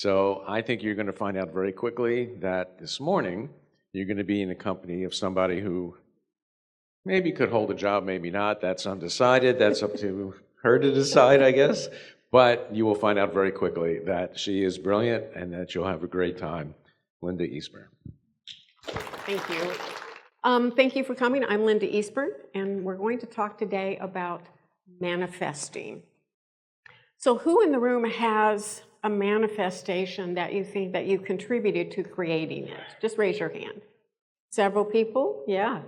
So I think you're going to find out very quickly that this morning you're going to be in the company of somebody who maybe could hold a job, maybe not. That's undecided. That's up to her to decide, I guess. But you will find out very quickly that she is brilliant and that you'll have a great time. Linda Eastburn. Thank you. Thank you for coming. I'm Linda Eastburn, and we're going to talk today about manifesting. So who in the room has a manifestation that you think that you contributed to creating it? Just raise your hand. Several people? Yeah.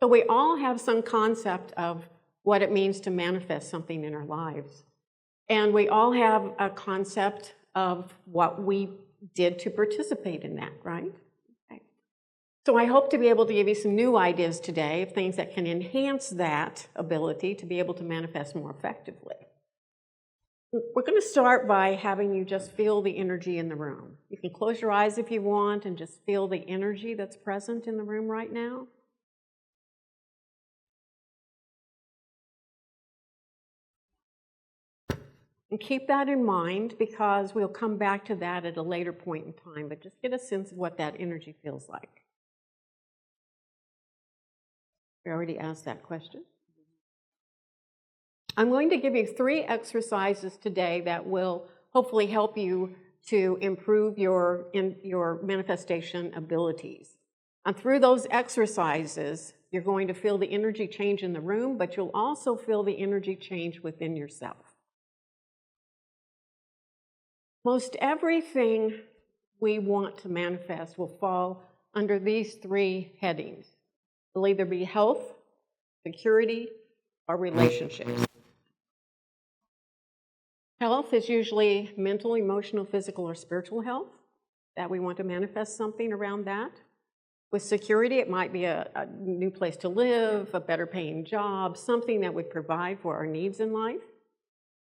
So we all have some concept of what it means to manifest something in our lives. And we all have a concept of what we did to participate in that, right? Okay. So I hope to be able to give you some new ideas today of things that can enhance that ability to be able to manifest more effectively. We're going to start by having you just feel the energy in the room. You can close your eyes if you want and just feel the energy that's present in the room right now. And keep that in mind because we'll come back to that at a later point in time, but just get a sense of what that energy feels like. We already asked that question. I'm going to give you 3 exercises today that will hopefully help you to improve your manifestation abilities. And through those exercises, you're going to feel the energy change in the room, but you'll also feel the energy change within yourself. Most everything we want to manifest will fall under these 3 headings. It'll either be health, security, or relationships. Health is usually mental, emotional, physical, or spiritual health, that we want to manifest something around that. With security, it might be a new place to live, a better paying job, something that would provide for our needs in life.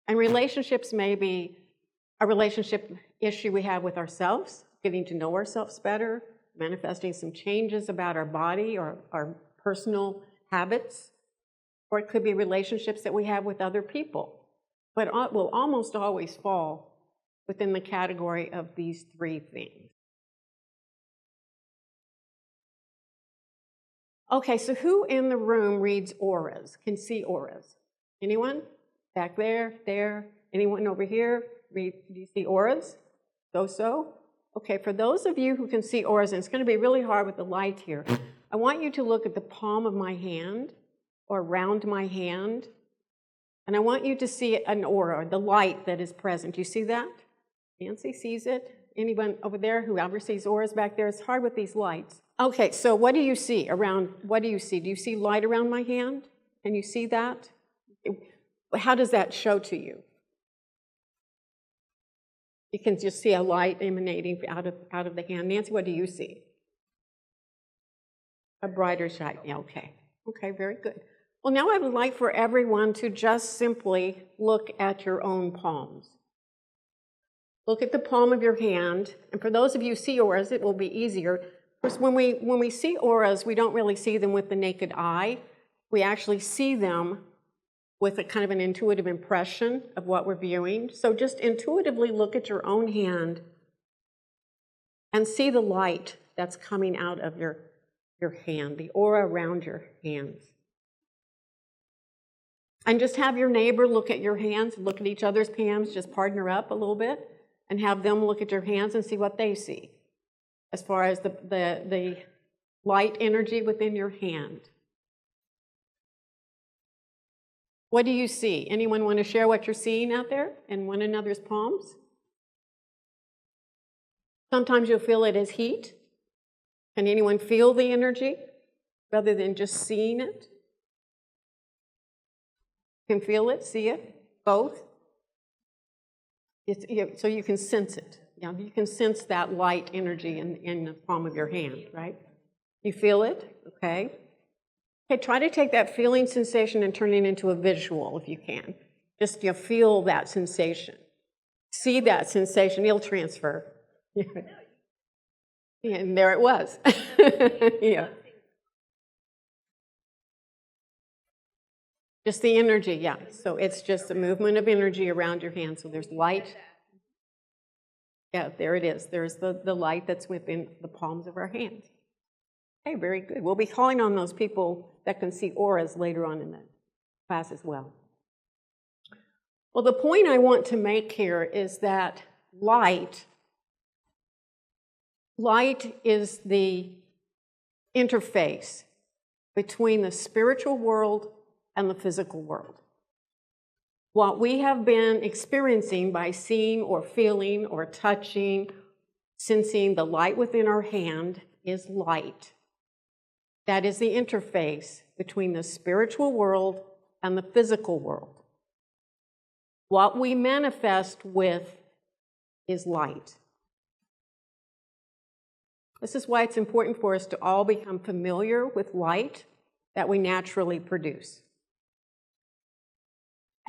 And relationships may be a relationship issue we have with ourselves, getting to know ourselves better, manifesting some changes about our body or our personal habits, or it could be relationships that we have with other people. But it will almost always fall within the category of these 3 things. Okay, so who in the room reads auras, can see auras? Anyone? Back there, there? Anyone over here? Do you see auras? So? Okay, for those of you who can see auras, and it's going to be really hard with the light here, I want you to look at the palm of my hand or around my hand, and I want you to see an aura, the light that is present. Do you see that? Nancy sees it. Anyone over there who ever sees auras back there? It's hard with these lights. Okay, so what do you see around? What do you see? Do you see light around my hand? Can you see that? How does that show to you? You can just see a light emanating out of the hand. Nancy, what do you see? A brighter side. Yeah, okay. Okay, very good. Well, now I would like for everyone to just simply look at your own palms. Look at the palm of your hand. And for those of you who see auras, it will be easier. Of course, when we see auras, we don't really see them with the naked eye. We actually see them with a kind of an intuitive impression of what we're viewing. So just intuitively look at your own hand and see the light that's coming out of your hand, the aura around your hands. And just have your neighbor look at your hands, look at each other's hands, just partner up a little bit, and have them look at your hands and see what they see as far as the light energy within your hand. What do you see? Anyone want to share what you're seeing out there in one another's palms? Sometimes you'll feel it as heat. Can anyone feel the energy rather than just seeing it? You can feel it, see it, both. So you can sense it. Yeah, you can sense that light energy in the palm of your hand, right? You feel it? Okay. Okay, try to take that feeling sensation and turn it into a visual if you can. Just feel that sensation. See that sensation. It'll transfer. And there it was. Yeah. Just the energy, yeah. So it's just the movement of energy around your hand. So there's light. Yeah, there it is. There's the light that's within the palms of our hands. Okay, very good. We'll be calling on those people that can see auras later on in the class as well. Well, the point I want to make here is that light is the interface between the spiritual world and the physical world. What we have been experiencing by seeing or feeling or touching, sensing the light within our hand is light. That is the interface between the spiritual world and the physical world. What we manifest with is light. This is why it's important for us to all become familiar with light that we naturally produce.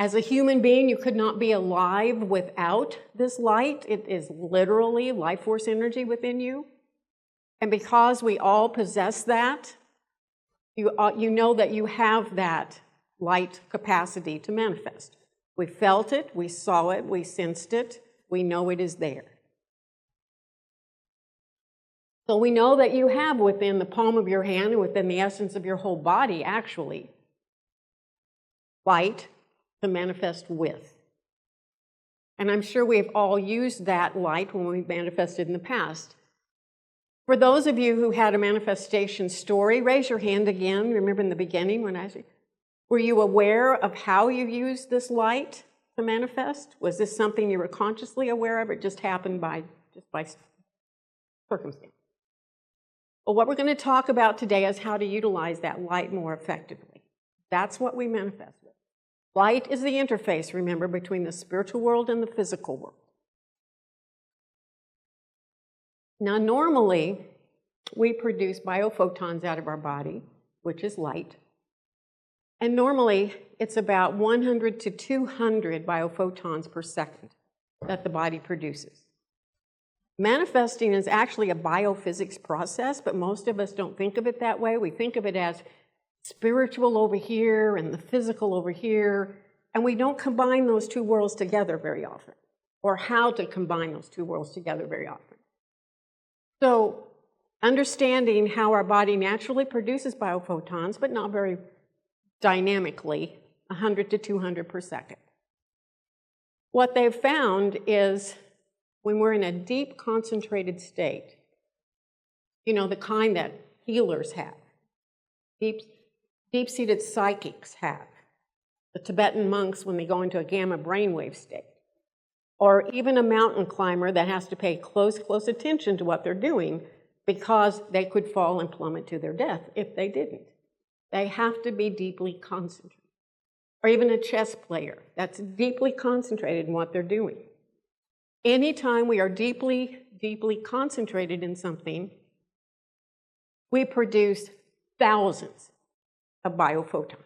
As a human being, you could not be alive without this light. It is literally life force energy within you. And because we all possess that, you know that you have that light capacity to manifest. We felt it, we saw it, we sensed it, we know it is there. So we know that you have within the palm of your hand and within the essence of your whole body, actually, light to manifest with. And I'm sure we've all used that light when we've manifested in the past. For those of you who had a manifestation story, raise your hand again. Remember in the beginning when I said, were you aware of how you used this light to manifest? Was this something you were consciously aware of, or it just happened by circumstance? Well, what we're going to talk about today is how to utilize that light more effectively. That's what we manifest with. Light is the interface, remember, between the spiritual world and the physical world. Now, normally, we produce biophotons out of our body, which is light. And normally, it's about 100 to 200 biophotons per second that the body produces. Manifesting is actually a biophysics process, but most of us don't think of it that way. We think of it as spiritual over here and the physical over here, and we don't combine those two worlds together very often, or how to combine those two worlds together very often. So, understanding how our body naturally produces biophotons, but not very dynamically, 100 to 200 per second. What they've found is when we're in a deep concentrated state, you know, the kind that healers have, deep-seated psychics have, the Tibetan monks when they go into a gamma brainwave state, or even a mountain climber that has to pay close attention to what they're doing because they could fall and plummet to their death if they didn't. They have to be deeply concentrated. Or even a chess player that's deeply concentrated in what they're doing. Anytime we are deeply concentrated in something, we produce thousands of biophotons.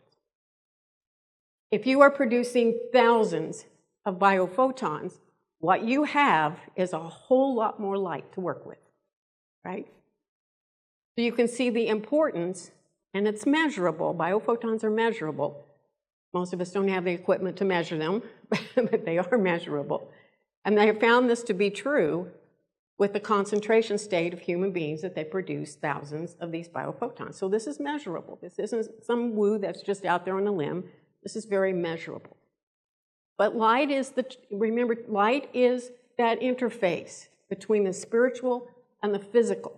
If you are producing thousands of biophotons, what you have is a whole lot more light to work with, right? So you can see the importance, and it's measurable. Biophotons are measurable. Most of us don't have the equipment to measure them, but they are measurable. And they have found this to be true with the concentration state of human beings, that they produce thousands of these biophotons. So this is measurable. This isn't some woo that's just out there on a limb. This is very measurable. But light is remember, light is that interface between the spiritual and the physical.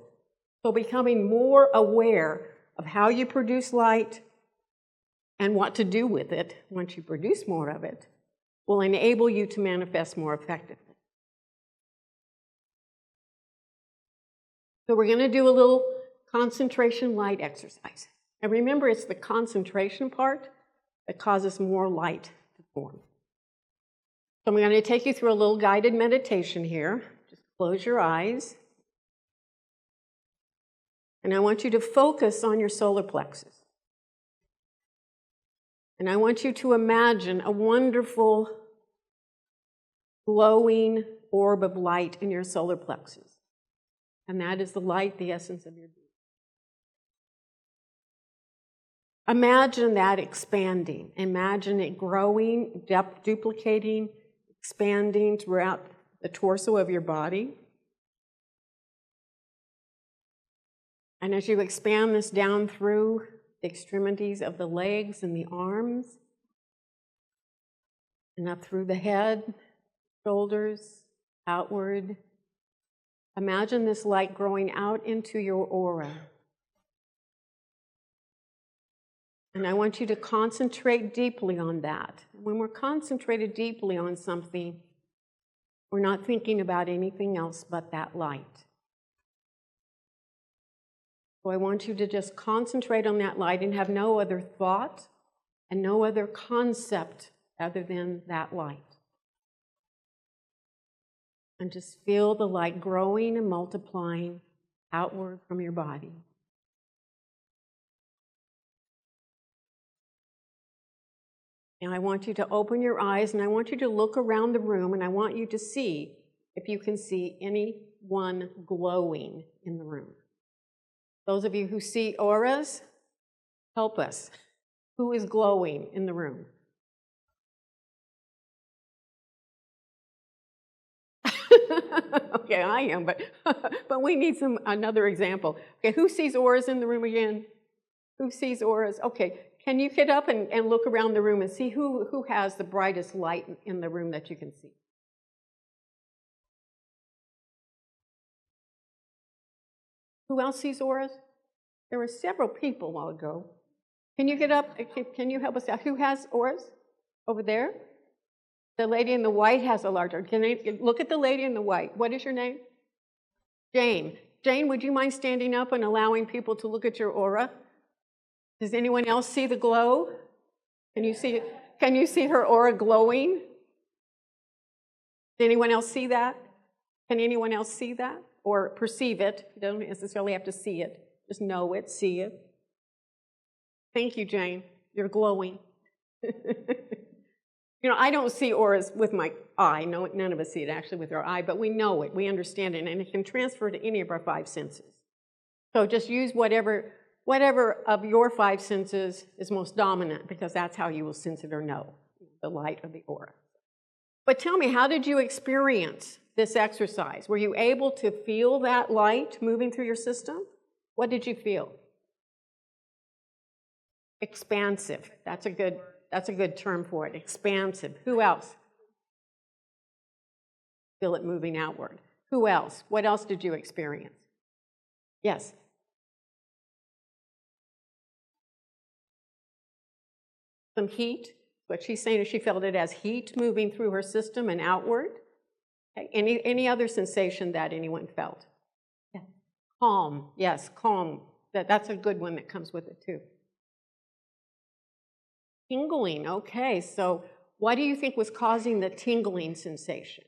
So becoming more aware of how you produce light and what to do with it once you produce more of it will enable you to manifest more effectively. So we're going to do a little concentration light exercise. And remember, it's the concentration part that causes more light to form. So I'm going to take you through a little guided meditation here. Just close your eyes. And I want you to focus on your solar plexus. And I want you to imagine a wonderful glowing orb of light in your solar plexus. And that is the light, the essence of your being. Imagine that expanding. Imagine it growing, duplicating, expanding throughout the torso of your body. And as you expand this down through the extremities of the legs and the arms, and up through the head, shoulders, outward, imagine this light growing out into your aura. And I want you to concentrate deeply on that. When we're concentrated deeply on something, we're not thinking about anything else but that light. So I want you to just concentrate on that light and have no other thought and no other concept other than that light. And just feel the light growing and multiplying outward from your body. And I want you to open your eyes and I want you to look around the room and I want you to see if you can see anyone glowing in the room. Those of you who see auras, help us. Who is glowing in the room? Okay, I am, but we need another example. Okay, who sees auras in the room again? Who sees auras? Okay, can you get up and look around the room and see who has the brightest light in the room that you can see? Who else sees auras? There were several people a while ago. Can you get up? Can you help us out? Who has auras over there? The lady in the white has a larger. Can I look at the lady in the white? What is your name? Jane. Jane, would you mind standing up and allowing people to look at your aura? Does anyone else see the glow? Can you see her aura glowing? Does anyone else see that? Can anyone else see that or perceive it? You don't necessarily have to see it. Just know it, see it. Thank you, Jane. You're glowing. You know, I don't see auras with my eye. No, none of us see it actually with our eye, but we know it, we understand it, and it can transfer to any of our five senses. So just use whatever of your five senses is most dominant, because that's how you will sense it or know, the light of the aura. But tell me, how did you experience this exercise? Were you able to feel that light moving through your system? What did you feel? Expansive. That's a good term for it. Expansive. Who else? Feel it moving outward. Who else? What else did you experience? Yes. Some heat. What she's saying is she felt it as heat moving through her system and outward. Okay. Any other sensation that anyone felt? Yeah. Calm. Yes, calm. That's a good one that comes with it too. Tingling. Okay, so what do you think was causing the tingling sensation?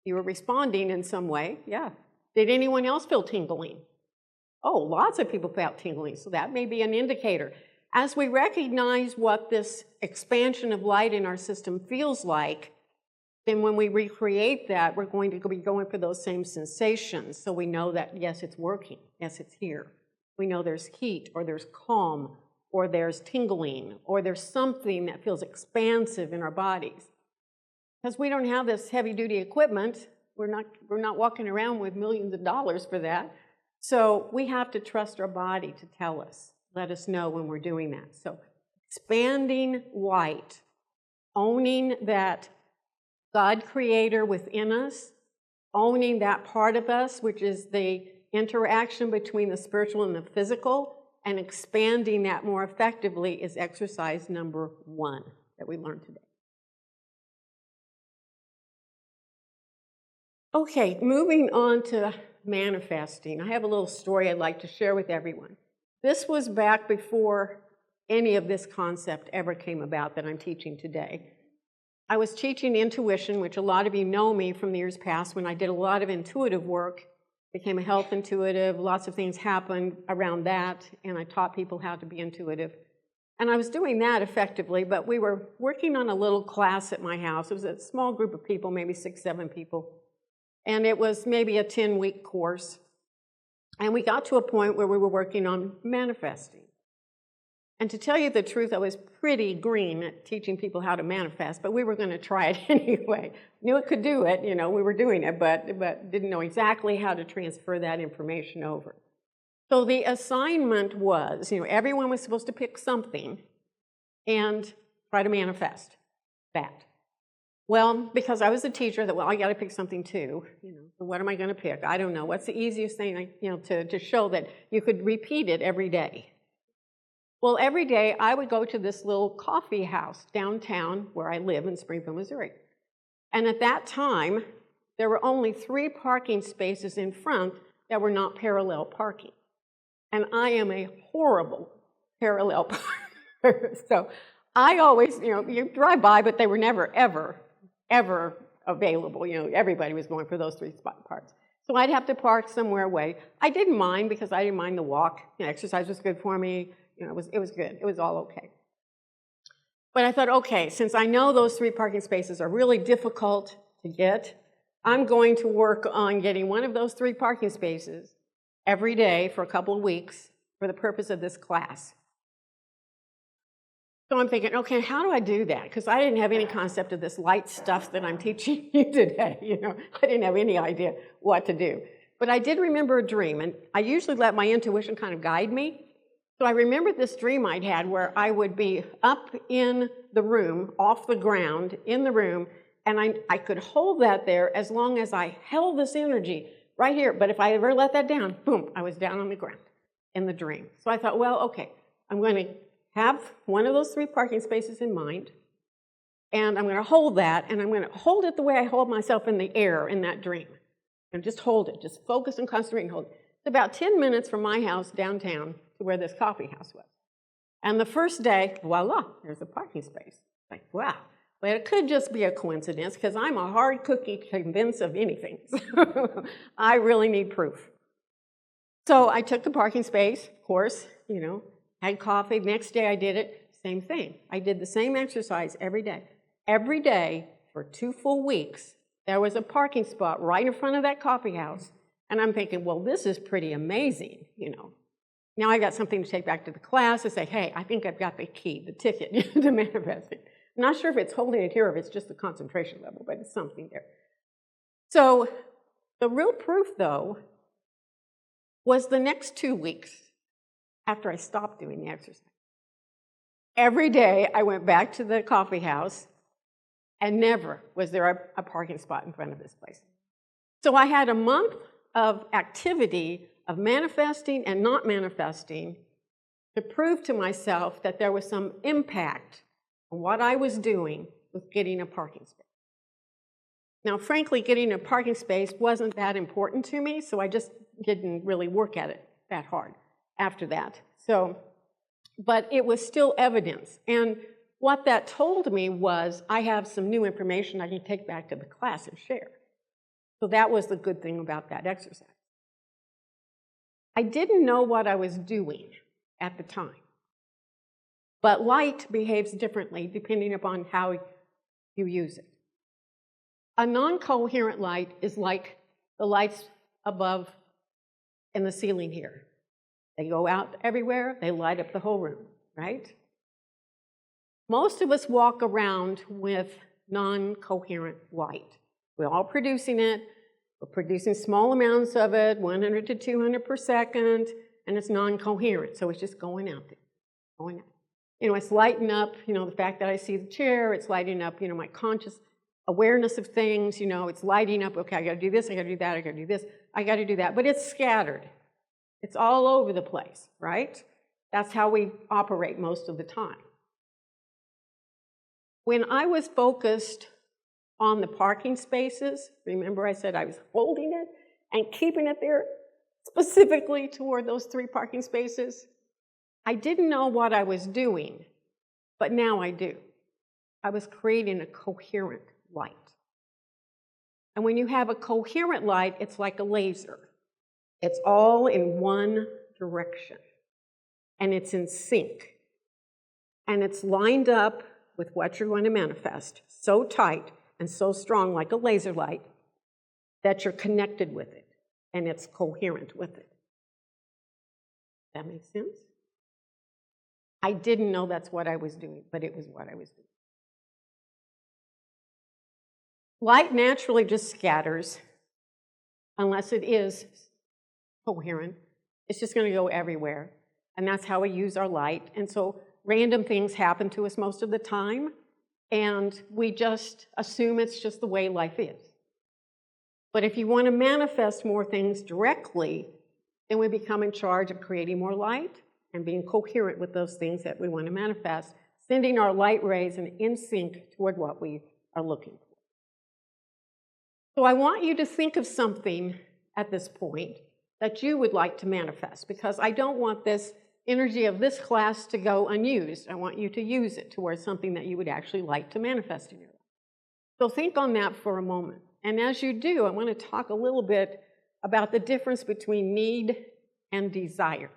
You were responding in some way, yeah. Did anyone else feel tingling? Oh, lots of people felt tingling, so that may be an indicator. As we recognize what this expansion of light in our system feels like, then when we recreate that, we're going to be going for those same sensations. So we know that, yes, it's working. Yes, it's here. We know there's heat, or there's calm, or there's tingling, or there's something that feels expansive in our bodies. Because we don't have this heavy-duty equipment. We're not walking around with millions of dollars for that. So we have to trust our body to tell us, let us know when we're doing that. So expanding light, owning that God creator within us, owning that part of us, which is the interaction between the spiritual and the physical, and expanding that more effectively is exercise number 1 that we learned today. Okay, moving on to manifesting. I have a little story I'd like to share with everyone. This was back before any of this concept ever came about that I'm teaching today. I was teaching intuition, which a lot of you know me from the years past when I did a lot of intuitive work, became a health intuitive, lots of things happened around that, and I taught people how to be intuitive. And I was doing that effectively, but we were working on a little class at my house. It was a small group of people, maybe 6, 7 people. And it was maybe a 10-week course. And we got to a point where we were working on manifesting. And to tell you the truth, I was pretty green at teaching people how to manifest, but we were going to try it anyway. Knew it could do it, we were doing it, but didn't know exactly how to transfer that information over. So the assignment was, everyone was supposed to pick something and try to manifest that. Well, because I was a teacher, I got to pick something too. So what am I going to pick? I don't know. What's the easiest thing, to show that you could repeat it every day? Well, every day I would go to this little coffee house downtown where I live in Springfield, Missouri. And at that time, there were only 3 parking spaces in front that were not parallel parking. And I am a horrible parallel parker. So I always, you drive by, but they were never, ever available. Everybody was going for those 3 spot parks. So I'd have to park somewhere away. I didn't mind because I didn't mind the walk. Exercise was good for me. It was good. It was all okay. But I thought, okay, since I know those 3 parking spaces are really difficult to get, I'm going to work on getting one of those 3 parking spaces every day for a couple of weeks for the purpose of this class. So I'm thinking, okay, how do I do that? Because I didn't have any concept of this light stuff that I'm teaching you today. I didn't have any idea what to do. But I did remember a dream, and I usually let my intuition kind of guide me. So I remembered this dream I'd had where I would be up in the room, off the ground, in the room, and I could hold that there as long as I held this energy right here. But if I ever let that down, boom, I was down on the ground in the dream. So I thought, well, okay, I'm going to have one of those 3 parking spaces in mind, and I'm going to hold that, and I'm going to hold it the way I hold myself in the air in that dream. And just hold it, just focus and concentrate and hold it. It's about 10 minutes from my house downtown to where this coffee house was. And the first day, voila, there's a parking space. Like, wow. But it could just be a coincidence because I'm a hard cookie convinced of anything. I really need proof. So I took the parking space, of course, had coffee. Next day I did it, same thing. I did the same exercise every day. Every day for 2 full weeks, there was a parking spot right in front of that coffee house. And I'm thinking, well, this is pretty amazing, Now I got something to take back to the class and say, hey, I think I've got the key, the ticket to manifesting. I'm not sure if it's holding it here or if it's just the concentration level, but it's something there. So the real proof, though, was the next 2 weeks after I stopped doing the exercise. Every day I went back to the coffee house, and never was there a parking spot in front of this place. So I had a month of activity of manifesting and not manifesting to prove to myself that there was some impact on what I was doing with getting a parking space. Now, frankly, getting a parking space wasn't that important to me, so I just didn't really work at it that hard after that. But it was still evidence. And what that told me was I have some new information I can take back to the class and share. So that was the good thing about that exercise. I didn't know what I was doing at the time. But light behaves differently depending upon how you use it. A non-coherent light is like the lights above in the ceiling here. They go out everywhere, they light up the whole room, right? Most of us walk around with non-coherent light. We're all producing it. We're producing small amounts of it, 100 to 200 per second, and it's non-coherent, so it's just going out there, going out. It's lighting up, the fact that I see the chair, it's lighting up, my conscious awareness of things, it's lighting up, okay, I gotta do this, I gotta do that, I gotta do this, I gotta do that, but it's scattered. It's all over the place, right? That's how we operate most of the time. When I was focused on the parking spaces, remember I said I was holding it and keeping it there specifically toward those 3 parking spaces? I didn't know what I was doing, but now I do. I was creating a coherent light. And when you have a coherent light, it's like a laser. It's all in one direction, and it's in sync. And it's lined up with what you're going to manifest, so tight and so strong like a laser light that you're connected with it, and it's coherent with it. That makes sense? I didn't know that's what I was doing, but it was what I was doing. Light naturally just scatters unless it is coherent. It's just going to go everywhere. And that's how we use our light. And so random things happen to us most of the time, and we just assume it's just the way life is. But if you want to manifest more things directly, then we become in charge of creating more light and being coherent with those things that we want to manifest, sending our light rays in sync toward what we are looking for. So I want you to think of something at this point that you would like to manifest, because I don't want this energy of this class to go unused. I want you to use it towards something that you would actually like to manifest in your life. So think on that for a moment. And as you do, I want to talk a little bit about the difference between need and desire,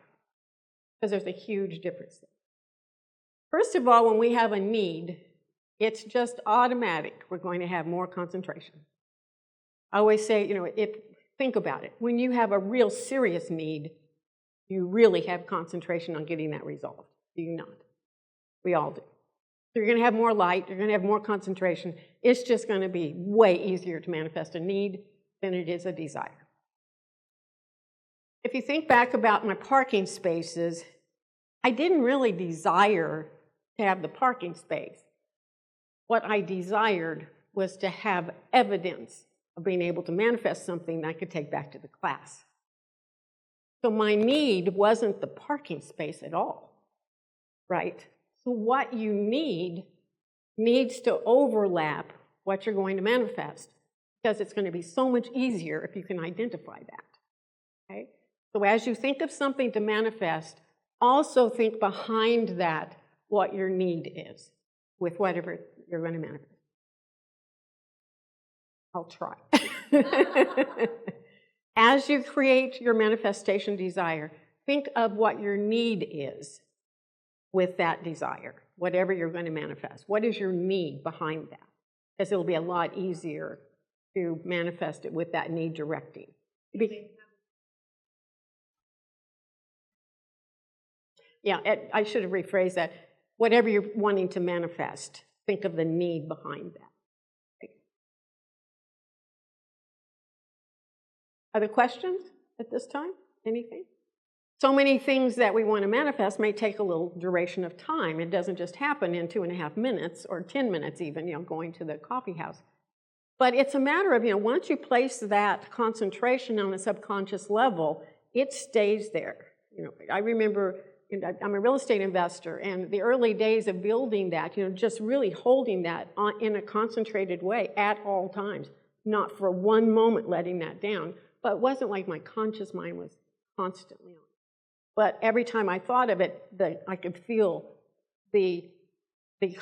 because there's a huge difference there. First of all, when we have a need, it's just automatic. We're going to have more concentration. I always say, think about it. When you have a real serious need, you really have concentration on getting that resolved. Do you not? We all do. So you're going to have more light. You're going to have more concentration. It's just going to be way easier to manifest a need than it is a desire. If you think back about my parking spaces, I didn't really desire to have the parking space. What I desired was to have evidence of being able to manifest something that I could take back to the class. So my need wasn't the parking space at all, right? So what you need needs to overlap what you're going to manifest, because it's going to be so much easier if you can identify that, okay? So as you think of something to manifest, also think behind that what your need is with whatever you're going to manifest. I'll try. As you create your manifestation desire, think of what your need is with that desire, whatever you're going to manifest. What is your need behind that? Because it'll be a lot easier to manifest it with that need directing. Yeah, I should have rephrased that. Whatever you're wanting to manifest, think of the need behind that. Other questions at this time? Anything? So many things that we want to manifest may take a little duration of time. It doesn't just happen in 2.5 minutes or 10 minutes even, going to the coffee house. But it's a matter of, once you place that concentration on a subconscious level, it stays there. I remember, I'm a real estate investor, and the early days of building that, just really holding that in a concentrated way at all times, not for one moment letting that down. But it wasn't like my conscious mind was constantly on. But every time I thought of it, I could feel the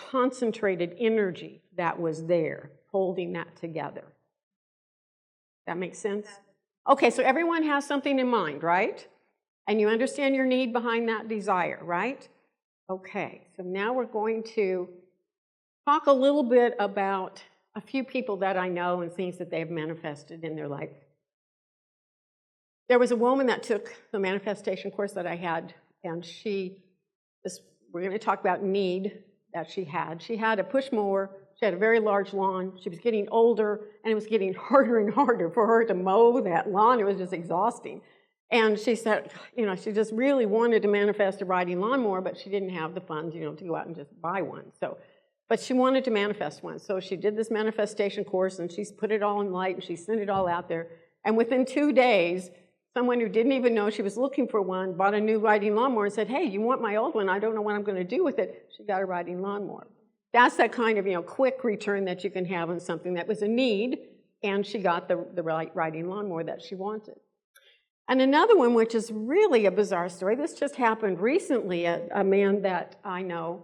concentrated energy that was there, holding that together. That makes sense? Okay, so everyone has something in mind, right? And you understand your need behind that desire, right? Okay, so now we're going to talk a little bit about a few people that I know and things that they've manifested in their life. There was a woman that took the manifestation course that I had, and we're going to talk about need that she had. She had a push mower. She had a very large lawn. She was getting older, and it was getting harder and harder for her to mow that lawn. It was just exhausting. And she said, she just really wanted to manifest a riding lawnmower, but she didn't have the funds, to go out and just buy one. But she wanted to manifest one. So she did this manifestation course, and she's put it all in light, and she sent it all out there. And within 2 days, someone who didn't even know she was looking for one bought a new riding lawnmower and said, hey, you want my old one? I don't know what I'm going to do with it. She got a riding lawnmower. That's that kind of, quick return that you can have on something that was a need, and she got the right riding lawnmower that she wanted. And another one, which is really a bizarre story, this just happened recently. A man that I know,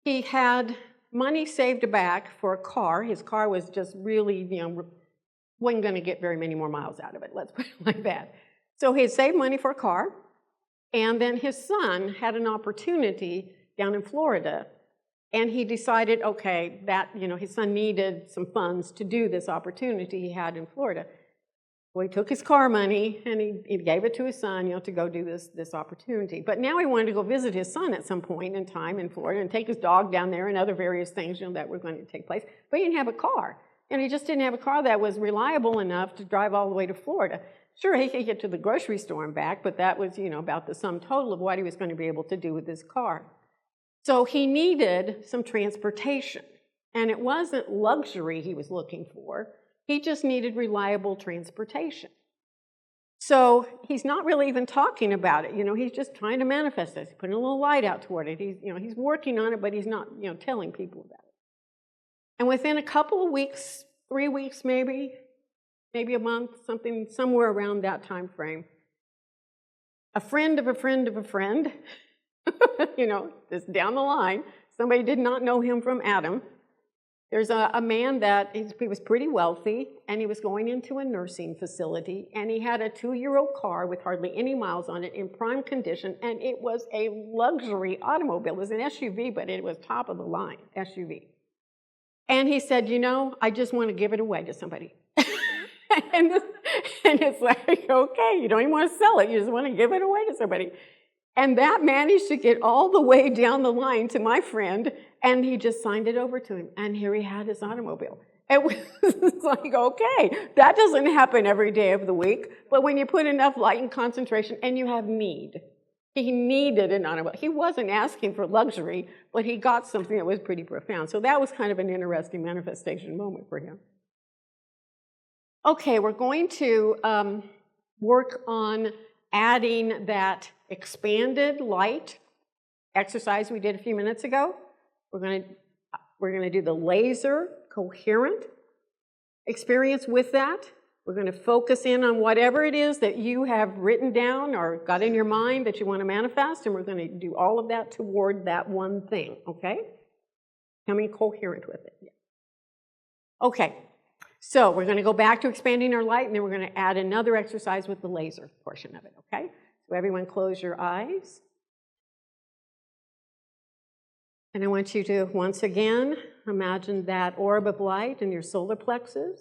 he had money saved back for a car. His car was just really, wasn't going to get very many more miles out of it, let's put it like that. So he had saved money for a car, and then his son had an opportunity down in Florida, and he decided, okay, that, his son needed some funds to do this opportunity he had in Florida. Well, he took his car money and he gave it to his son, to go do this opportunity. But now he wanted to go visit his son at some point in time in Florida and take his dog down there and other various things, that were going to take place. But he didn't have a car. And he just didn't have a car that was reliable enough to drive all the way to Florida. Sure, he could get to the grocery store and back, but that was, about the sum total of what he was going to be able to do with his car. So he needed some transportation. And it wasn't luxury he was looking for. He just needed reliable transportation. So he's not really even talking about it. He's just trying to manifest this. He's putting a little light out toward it. He's working on it, but he's not, telling people about it. And within a couple of weeks, 3 weeks maybe a month, somewhere around that time frame, a friend of a friend of a friend, just down the line, somebody did not know him from Adam. There's a man that he was pretty wealthy, and he was going into a nursing facility, and he had a 2-year-old car with hardly any miles on it in prime condition, and it was a luxury automobile. It was an SUV, but it was top of the line SUV. And he said, I just want to give it away to somebody. and it's like, okay, you don't even want to sell it. You just want to give it away to somebody. And that managed to get all the way down the line to my friend, and he just signed it over to him. And here he had his automobile. It was like, okay, that doesn't happen every day of the week. But when you put enough light and concentration, and you have need. He needed an automobile. He wasn't asking for luxury, but he got something that was pretty profound. So that was kind of an interesting manifestation moment for him. Okay, we're going to work on adding that expanded light exercise we did a few minutes ago. We're going to do the laser coherent experience with that. We're going to focus in on whatever it is that you have written down or got in your mind that you want to manifest, and we're going to do all of that toward that one thing, okay? Becoming coherent with it. Yeah. Okay, so we're going to go back to expanding our light, and then we're going to add another exercise with the laser portion of it, okay? So everyone close your eyes. And I want you to, once again, imagine that orb of light in your solar plexus.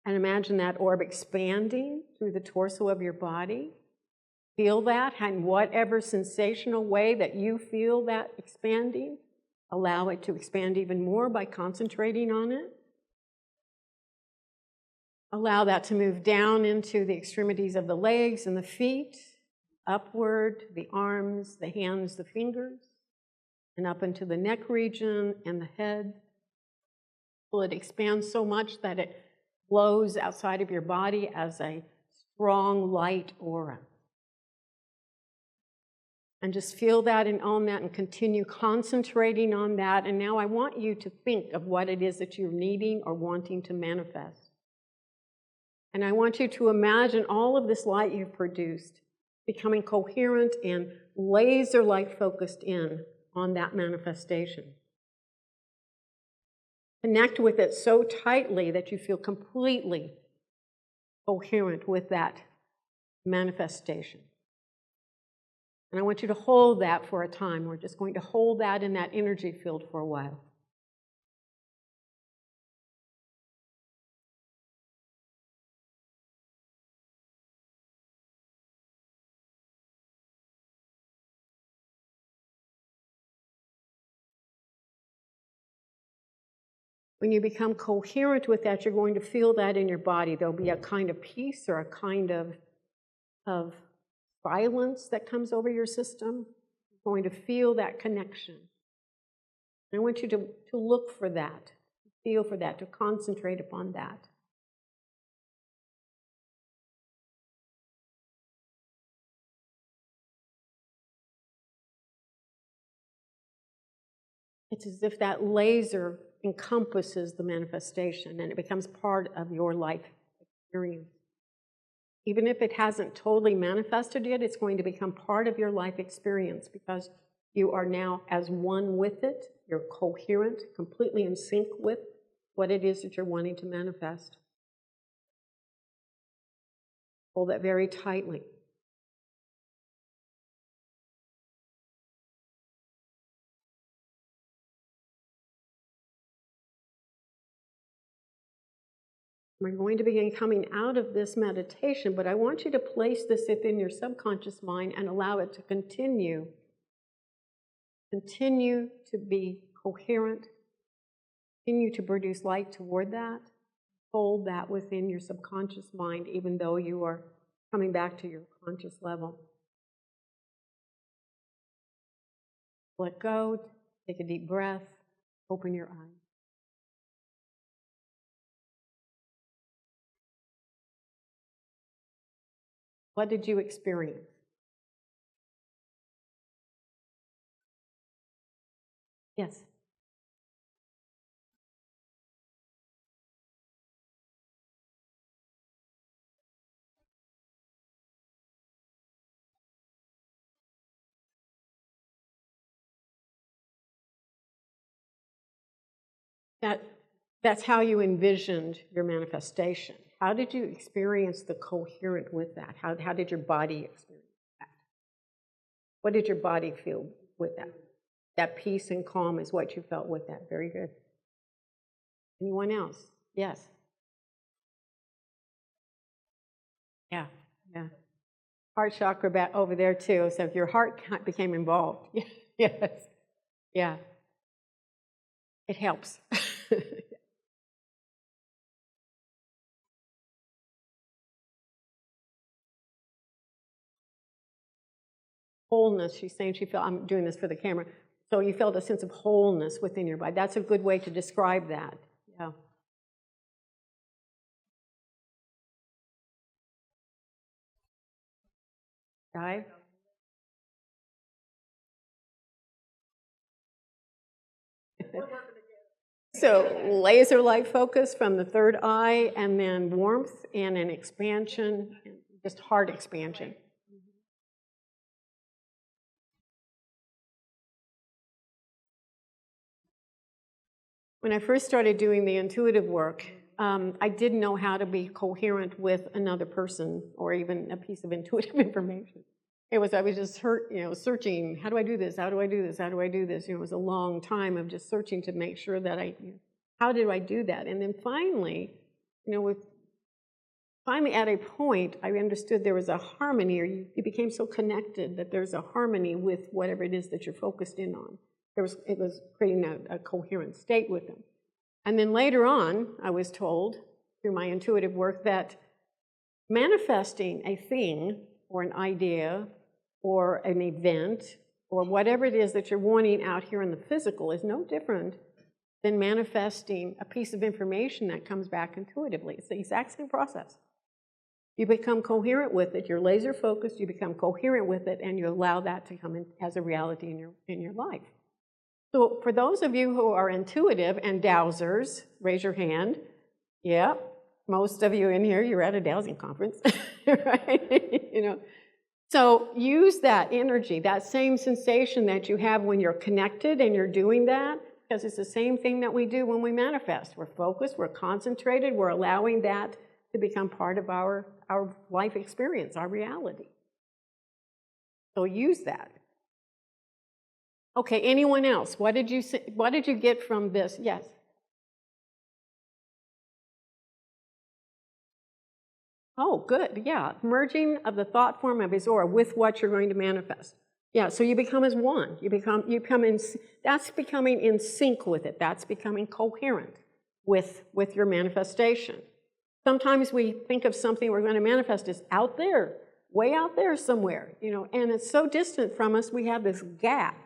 And imagine that orb expanding through the torso of your body. Feel that in whatever sensational way that you feel that expanding. Allow it to expand even more by concentrating on it. Allow that to move down into the extremities of the legs and the feet, upward, the arms, the hands, the fingers, and up into the neck region and the head. Well, it expands so much that it flows outside of your body as a strong light aura. And just feel that and own that and continue concentrating on that. And now I want you to think of what it is that you're needing or wanting to manifest. And I want you to imagine all of this light you've produced becoming coherent and laser-like focused in on that manifestation. Connect with it so tightly that you feel completely coherent with that manifestation. And I want you to hold that for a time. We're just going to hold that in that energy field for a while. When you become coherent with that, you're going to feel that in your body. There'll be a kind of peace or a kind of silence that comes over your system. You're going to feel that connection. And I want you to look for that, feel for that, to concentrate upon that. It's as if that laser encompasses the manifestation and it becomes part of your life experience. Even if it hasn't totally manifested yet, it's going to become part of your life experience because you are now as one with it. You're coherent, completely in sync with what it is that you're wanting to manifest. Hold that very tightly. We're going to begin coming out of this meditation, but I want you to place this within your subconscious mind and allow it to continue to be coherent, continue to produce light toward that. Hold that within your subconscious mind, even though you are coming back to your conscious level. Let go, take a deep breath, open your eyes. What did you experience? Yes. That's how you envisioned your manifestation. How did you experience the coherent with that? How did your body experience that? What did your body feel with that? That peace and calm is what you felt with that. Very good. Anyone else? Yes. Yeah, yeah. Heart chakra back over there too. So if your heart became involved, yes, yeah, it helps. Wholeness, she's saying she felt, I'm doing this for the camera, so you felt a sense of wholeness within your body. That's a good way to describe that, yeah. Dive. So laser light focus from the third eye, and then warmth and an expansion, just heart expansion. When I first started doing the intuitive work, I didn't know how to be coherent with another person or even a piece of intuitive information. I was just searching, how do I do this? How do I do this? How do I do this? It was a long time of just searching to make sure that how did I do that? And then finally, finally at a point, I understood there was a harmony, or you became so connected that there's a harmony with whatever it is that you're focused in on. It was creating a coherent state with them. And then later on, I was told through my intuitive work that manifesting a thing or an idea or an event or whatever it is that you're wanting out here in the physical is no different than manifesting a piece of information that comes back intuitively. It's the exact same process. You become coherent with it, you're laser focused, you become coherent with it, and you allow that to come in as a reality in your life. So for those of you who are intuitive and dowsers, raise your hand. Yeah, most of you in here, you're at a dowsing conference, right? So use that energy, that same sensation that you have when you're connected and you're doing that, because it's the same thing that we do when we manifest. We're focused, we're concentrated, we're allowing that to become part of our life experience, our reality. So use that. Okay, anyone else? What did you get from this? Yes. Oh, good. Yeah, merging of the thought form of his aura with what you're going to manifest. Yeah, so you become as one. That's becoming in sync with it. That's becoming coherent with your manifestation. Sometimes we think of something we're going to manifest as out there, way out there somewhere, and it's so distant from us. We have this gap.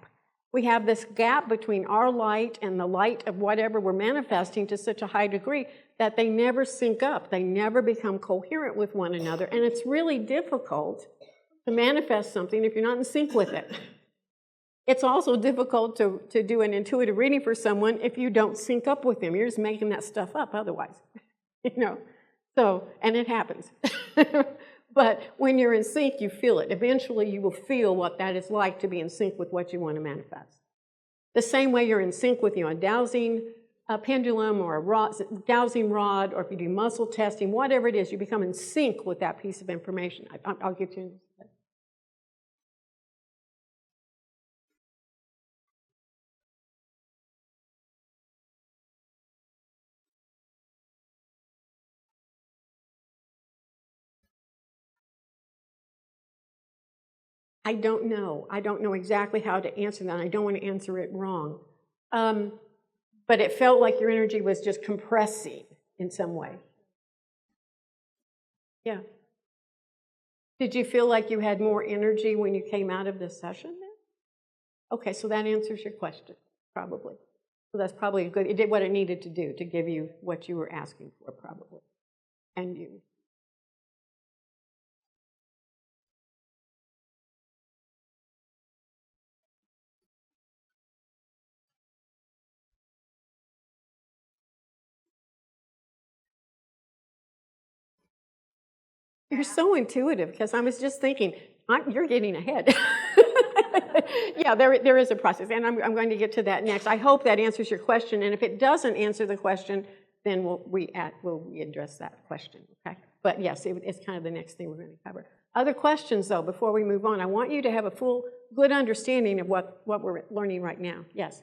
We have this gap between our light and the light of whatever we're manifesting to such a high degree that they never sync up. They never become coherent with one another. And it's really difficult to manifest something if you're not in sync with it. It's also difficult to do an intuitive reading for someone if you don't sync up with them. You're just making that stuff up otherwise. So, and it happens. But when you're in sync, you feel it. Eventually, you will feel what that is like to be in sync with what you want to manifest. The same way you're in sync with a dowsing pendulum or a dowsing rod, or if you do muscle testing, whatever it is, you become in sync with that piece of information. I'll get you. I don't know. I don't know exactly how to answer that. I don't want to answer it wrong. But it felt like your energy was just compressing in some way. Yeah. Did you feel like you had more energy when you came out of this session then? Okay, so that answers your question, probably. So that's probably good. It did what it needed to do to give you what you were asking for, probably. And you. You're so intuitive, because I was just thinking, you're getting ahead. Yeah, there is a process, and I'm going to get to that next. I hope that answers your question, and if it doesn't answer the question, then we'll address that question, okay? But yes, it's kind of the next thing we're going to cover. Other questions, though, before we move on? I want you to have a good understanding of what we're learning right now. Yes?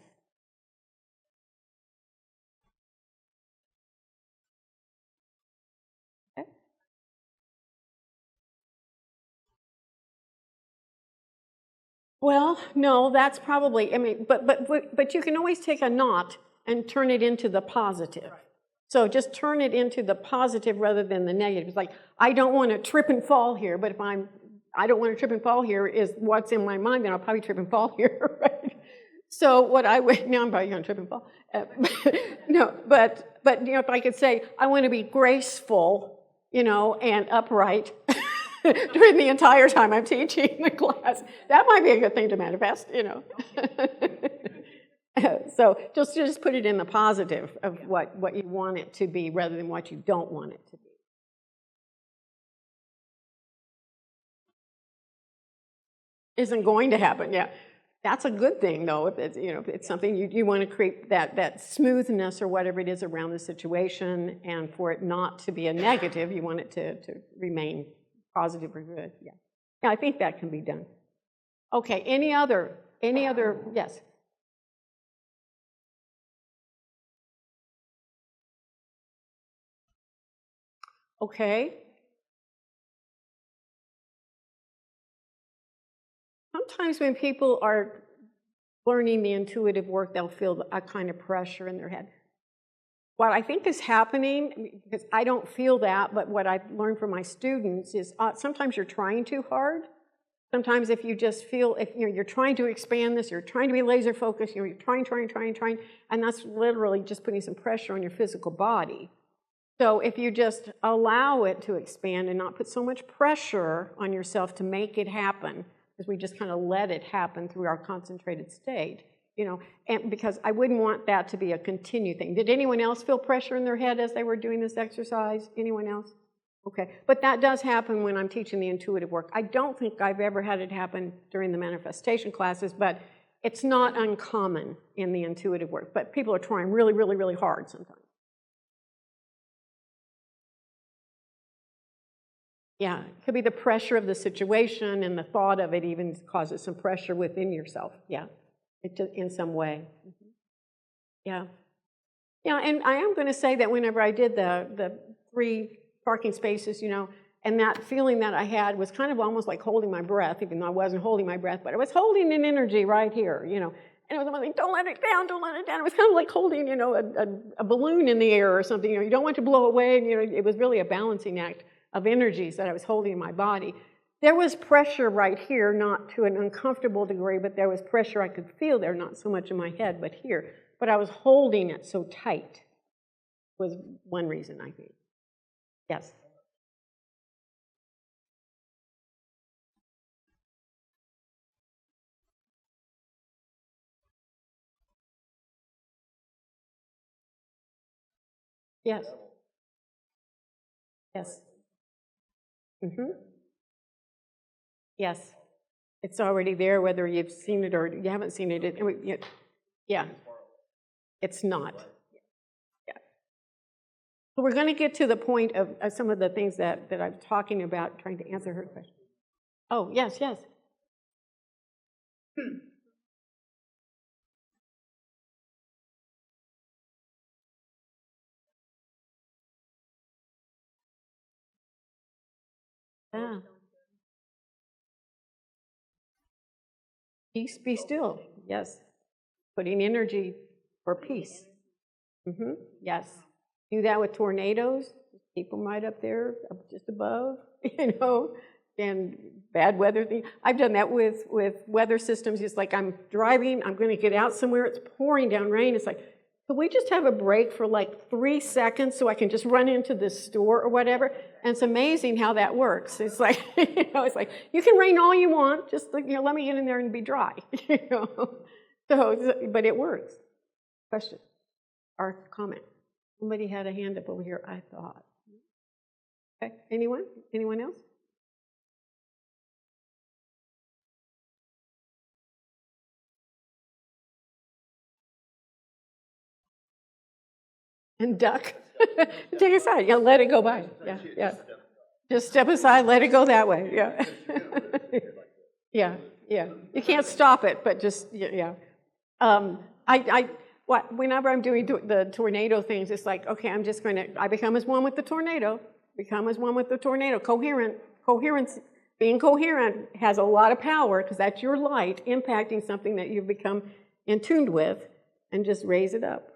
Okay. Well, no, that's probably, I mean, but you can always take a not and turn it into the positive. So just turn it into the positive rather than the negative. It's like, I don't want to trip and fall here, but if I don't want to trip and fall here is what's in my mind, then I'll probably trip and fall here, right? So what I would, now I'm probably going to trip and fall. No, but you know, if I could say, I want to be graceful, you know, and upright during the entire time I'm teaching the class, that might be a good thing to manifest, you know. So just put it in the positive of what you want it to be rather than what you don't want it to be. Isn't going to happen, yeah. That's a good thing, though, if it's, you know, if it's something you want to create that smoothness or whatever it is around the situation, and for it not to be a negative, you want it to remain positive or good, yeah. Yeah, I think that can be done. Okay, any other, yes? Okay. Sometimes when people are learning the intuitive work, they'll feel a kind of pressure in their head. What I think is happening, because I don't feel that, but what I've learned from my students is sometimes you're trying too hard. Sometimes if you just feel, if you're trying to expand this, you're trying to be laser focused, you're trying, and that's literally just putting some pressure on your physical body. So if you just allow it to expand and not put so much pressure on yourself to make it happen, because we just kind of let it happen through our concentrated state, you know, and because I wouldn't want that to be a continued thing. Did anyone else feel pressure in their head as they were doing this exercise? Anyone else? Okay, but that does happen when I'm teaching the intuitive work. I don't think I've ever had it happen during the manifestation classes, but it's not uncommon in the intuitive work. But people are trying really, really, really hard sometimes. Yeah, it could be the pressure of the situation, and the thought of it even causes some pressure within yourself. Yeah, in some way. Mm-hmm. Yeah. Yeah, and I am going to say that whenever I did the 3 parking spaces, you know, and that feeling that I had was kind of almost like holding my breath, even though I wasn't holding my breath, but I was holding an energy right here, you know. And it was like, don't let it down, don't let it down. It was kind of like holding, you know, a balloon in the air or something. You know, you don't want it to blow away, and, you know, it was really a balancing act of energies that I was holding in my body. There was pressure right here, not to an uncomfortable degree, but there was pressure I could feel there, not so much in my head, but here. But I was holding it so tight was one reason, I think. Yes? Yes. Yes. Mm-hmm. Yes. It's already there, whether you've seen it or you haven't seen it. Yeah. It's not. Yeah. So we're going to get to the point of some of the things that I'm talking about, trying to answer her question. Oh, yes, yes. Yeah. Peace, be still. Yes. Putting energy for peace. Yes. Do that with tornadoes. Keep them right up there, up just above, and bad weather thing. I've done that with weather systems. It's like I'm driving, I'm going to get out somewhere, it's pouring down rain. It's like, could we just have a break for like 3 seconds so I can just run into this store or whatever? And it's amazing how that works. It's like, it's like, you can rain all you want, just let me get in there and be dry. So, but it works. Question or comment? Somebody had a hand up over here, I thought. Okay, anyone? Anyone else? And duck. Take a side. Yeah, let it go by. Yeah, yeah. Just step aside, let it go that way. Yeah. Yeah, yeah. You can't stop it, but just, yeah. Whenever I'm doing the tornado things, it's like, okay, I become as one with the tornado. Become as one with the tornado. Coherence, being coherent has a lot of power because that's your light impacting something that you've become in tune with, and just raise it up.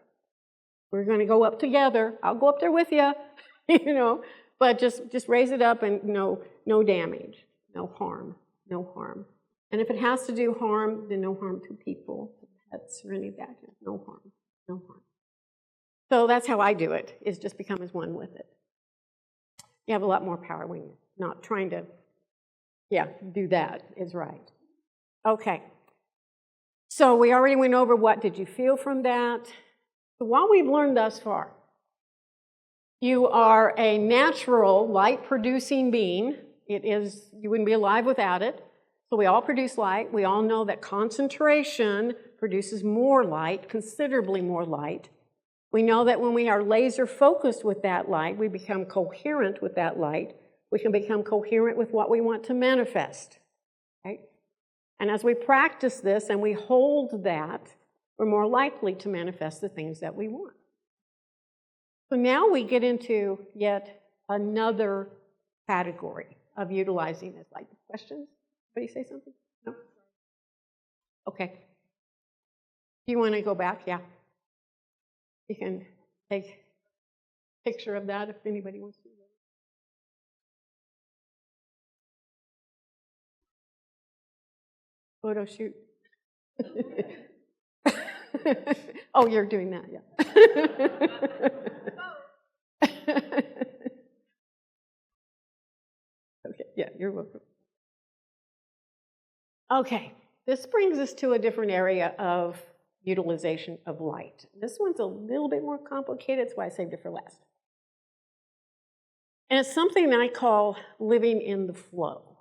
We're going to go up together. I'll go up there with you, but just raise it up and no damage, no harm. And if it has to do harm, then no harm to people, pets, or any of that. No harm. So that's how I do it, is just become as one with it. You have a lot more power when you're not trying to, do that is right. Okay. So we already went over what did you feel from that. So what we've learned thus far, you are a natural light-producing being. You wouldn't be alive without it. So we all produce light. We all know that concentration produces more light, considerably more light. We know that when we are laser focused with that light, we become coherent with that light. We can become coherent with what we want to manifest. Okay? And as we practice this and we hold that, we're more likely to manifest the things that we want. So now we get into yet another category of utilizing this. Like, questions? Anybody say something? No? Okay. Do you want to go back? Yeah. You can take a picture of that if anybody wants to. Photo shoot. Oh, you're doing that, yeah. Okay, yeah, you're welcome. Okay, this brings us to a different area of utilization of light. This one's a little bit more complicated, that's why I saved it for last. And it's something that I call living in the flow.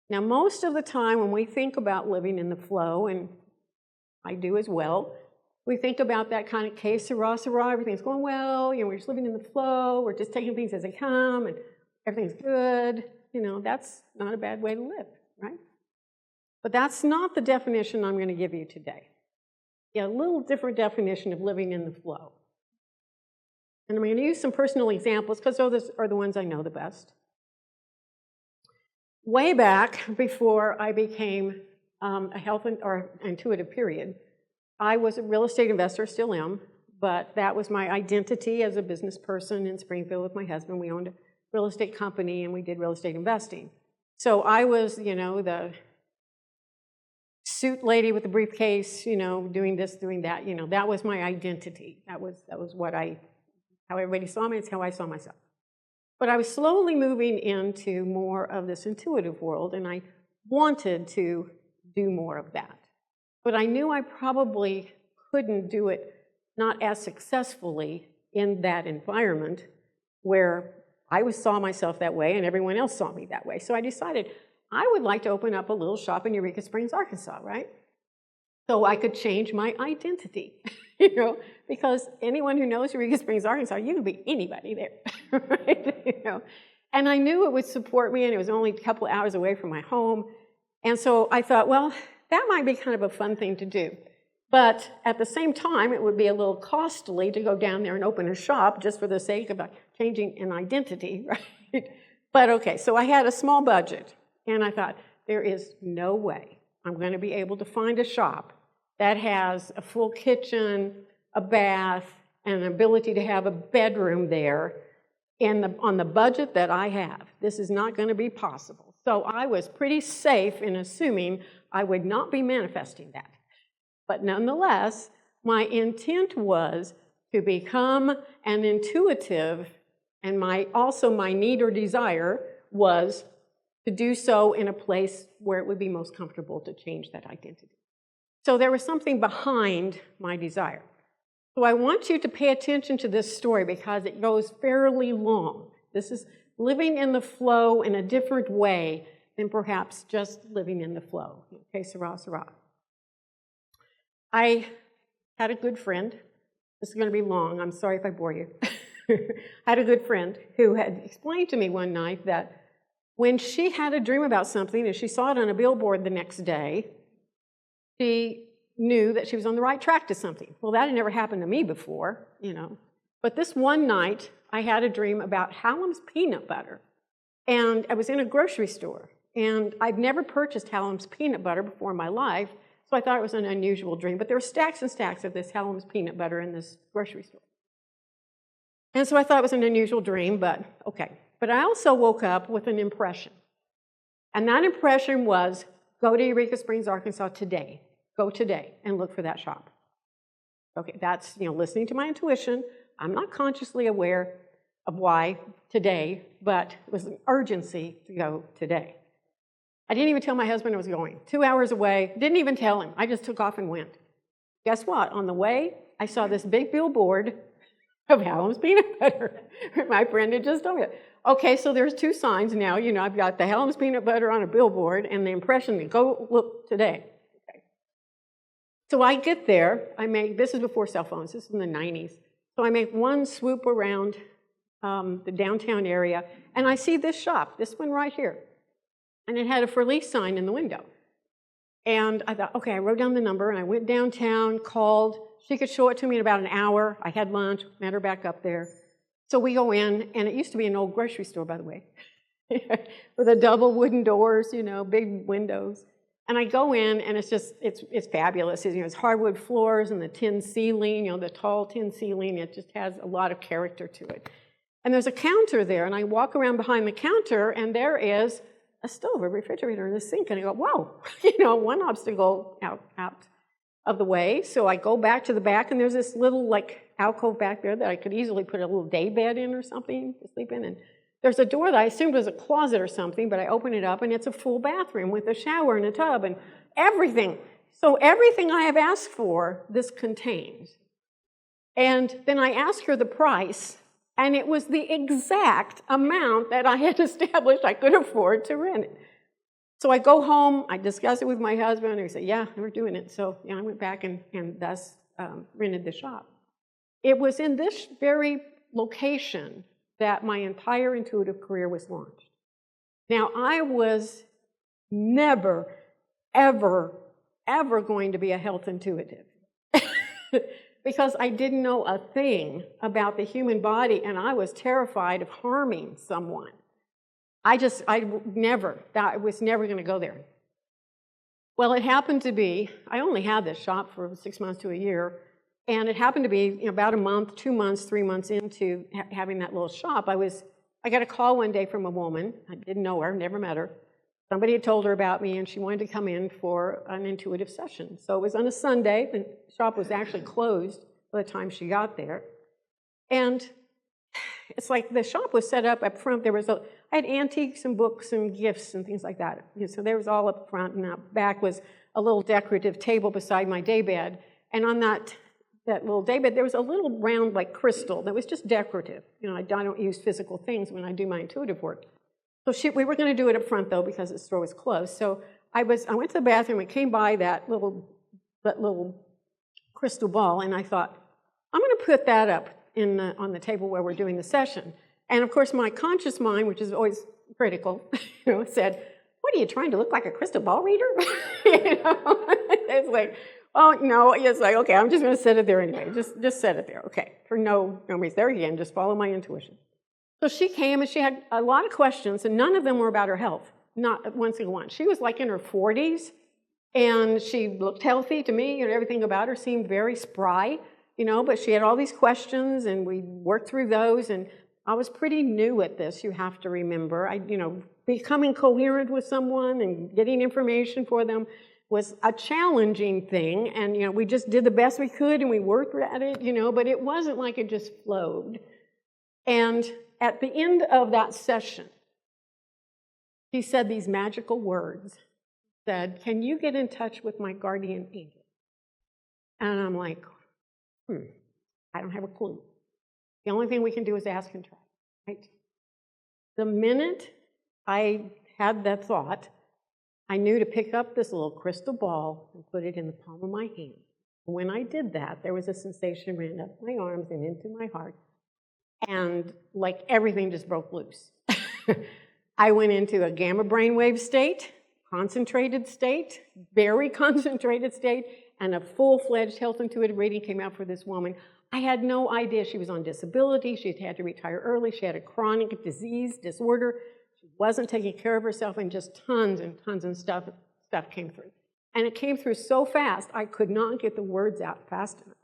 Now, most of the time when we think about living in the flow, and I do as well, we think about that kind of que sera, sera, everything's going well, we're just living in the flow, we're just taking things as they come, and everything's good. That's not a bad way to live, right? But that's not the definition I'm going to give you today. A little different definition of living in the flow. And I'm going to use some personal examples because those are the ones I know the best. Way back before I became a health or intuitive period, I was a real estate investor, still am, but that was my identity as a business person in Springfield with my husband. We owned a real estate company and we did real estate investing. So I was, the suit lady with the briefcase, doing this, doing that, that was my identity. That was how everybody saw me, it's how I saw myself. But I was slowly moving into more of this intuitive world, and I wanted to do more of that. But I knew I probably couldn't do it not as successfully in that environment where I saw myself that way and everyone else saw me that way. So I decided I would like to open up a little shop in Eureka Springs, Arkansas, right? So I could change my identity, because anyone who knows Eureka Springs, Arkansas, you can be anybody there, right? And I knew it would support me, and it was only a couple hours away from my home. And so I thought, well, that might be kind of a fun thing to do. But at the same time, it would be a little costly to go down there and open a shop just for the sake of changing an identity, right? But okay, so I had a small budget, and I thought, there is no way I'm going to be able to find a shop that has a full kitchen, a bath, and an ability to have a bedroom there on the budget that I have. This is not going to be possible. So I was pretty safe in assuming I would not be manifesting that. But nonetheless, my intent was to become an intuitive, and also my need or desire was to do so in a place where it would be most comfortable to change that identity. So there was something behind my desire. So I want you to pay attention to this story because it goes fairly long. This is living in the flow in a different way than perhaps just living in the flow. Okay, Sarah, Sarah. I had a good friend. This is going to be long. I'm sorry if I bore you. I had a good friend who had explained to me one night that when she had a dream about something and she saw it on a billboard the next day, she knew that she was on the right track to something. Well, that had never happened to me before, But this one night, I had a dream about Hallam's peanut butter. And I was in a grocery store. And I'd never purchased Hallam's peanut butter before in my life, so I thought it was an unusual dream. But there were stacks and stacks of this Hallam's peanut butter in this grocery store. And so I thought it was an unusual dream, but okay. But I also woke up with an impression. And that impression was, go to Eureka Springs, Arkansas today. Go today and look for that shop. Okay, that's, listening to my intuition. I'm not consciously aware of why today, but it was an urgency to go today. I didn't even tell my husband I was going. 2 hours away, didn't even tell him. I just took off and went. Guess what? On the way, I saw this big billboard of Hallam's peanut butter. My friend had just told me that. Okay, so there's two signs now. I've got the Hallam's peanut butter on a billboard and the impression to go look today. Okay. So I get there. This is before cell phones. This is in the 90s. So I make one swoop around the downtown area, and I see this shop, this one right here. And it had a for lease sign in the window. And I thought, okay, I wrote down the number, and I went downtown, called. She could show it to me in about an hour. I had lunch, met her back up there. So we go in, and it used to be an old grocery store, by the way, with the double wooden doors, big windows. And I go in, and it's fabulous. It's hardwood floors and the tin ceiling, the tall tin ceiling. It just has a lot of character to it. And there's a counter there, and I walk around behind the counter, and there is a stove, a refrigerator, and a sink. And I go, whoa, one obstacle out of the way. So I go back to the back, and there's this little, alcove back there that I could easily put a little day bed in or something to sleep in. And there's a door that I assumed was a closet or something, but I open it up, and it's a full bathroom with a shower and a tub and everything. So everything I have asked for, this contains. And then I asked her the price, and it was the exact amount that I had established I could afford to rent it. So I go home, I discuss it with my husband, and he said, yeah, we're doing it. So I went back and thus rented the shop. It was in this very location that my entire intuitive career was launched. Now, I was never, ever, ever going to be a health intuitive because I didn't know a thing about the human body, and I was terrified of harming someone. I was never going to go there. Well, it happened to be, I only had this shop for 6 months to a year, and it happened to be about a month, 2 months, 3 months into having that little shop. I got a call one day from a woman. I didn't know her, never met her. Somebody had told her about me, and she wanted to come in for an intuitive session. So it was on a Sunday. The shop was actually closed by the time she got there. And it's like the shop was set up front. I had antiques and books and gifts and things like that. So there was all up front, and out back was a little decorative table beside my daybed. And on that little daybed, there was a little round crystal that was just decorative. I don't use physical things when I do my intuitive work. So we were going to do it up front though because the store was closed. So I went to the bathroom and came by that little crystal ball, and I thought, I'm going to put that up on the table where we're doing the session. And of course, my conscious mind, which is always critical, said, "What are you trying to look like, a crystal ball reader?" It's like, oh no, it's like, okay, I'm just going to set it there anyway. Just set it there, okay? For no reason. There again, just follow my intuition. So she came, and she had a lot of questions, and none of them were about her health. Not one single one. She was in her 40s, And she looked healthy to me, and everything about her seemed very spry, but she had all these questions, and we worked through those, and I was pretty new at this, you have to remember. Becoming coherent with someone and getting information for them was a challenging thing, and we just did the best we could, and we worked at it, but it wasn't like it just flowed. And at the end of that session, he said these magical words, said, "Can you get in touch with my guardian angel?" And I'm like, I don't have a clue. The only thing we can do is ask and try, right? The minute I had that thought, I knew to pick up this little crystal ball and put it in the palm of my hand. When I did that, there was a sensation ran up my arms and into my heart, and like everything just broke loose. I went into a gamma brainwave state, concentrated state, very concentrated state, and a full-fledged health intuitive reading came out for this woman. I had no idea she was on disability. She'd had to retire early. She had a chronic disorder. She wasn't taking care of herself, and just tons and tons of stuff came through. And it came through so fast, I could not get the words out fast enough.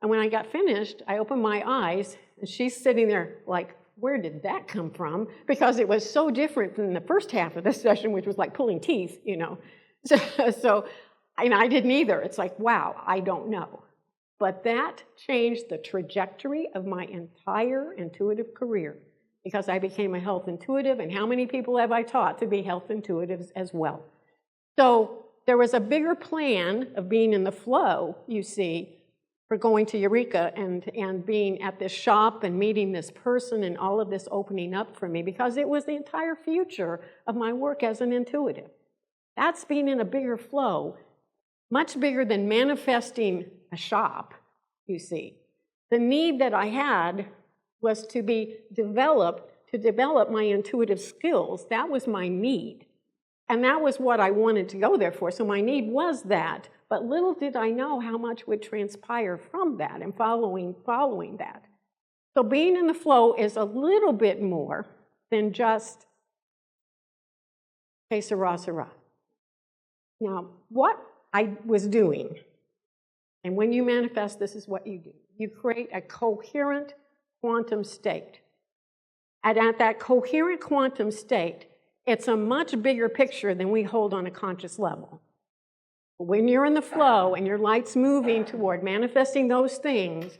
And when I got finished, I opened my eyes, and she's sitting there like, where did that come from? Because it was so different than the first half of the session, which was like pulling teeth, So I didn't either. It's like, wow, I don't know. But that changed the trajectory of my entire intuitive career, because I became a health intuitive, and how many people have I taught to be health intuitives as well? So there was a bigger plan of being in the flow, you see, for going to Eureka and being at this shop and meeting this person and all of this opening up for me, because it was the entire future of my work as an intuitive. That's being in a bigger flow, much bigger than manifesting a shop, you see. The need that I had was to develop my intuitive skills. That was my need. And that was what I wanted to go there for. So my need was that. But little did I know how much would transpire from that and following that. So being in the flow is a little bit more than just, okay, sarah, sarah. Now, what I was doing, and when you manifest, this is what you do. You create a coherent quantum state. And at that coherent quantum state, it's a much bigger picture than we hold on a conscious level. When you're in the flow and your light's moving toward manifesting those things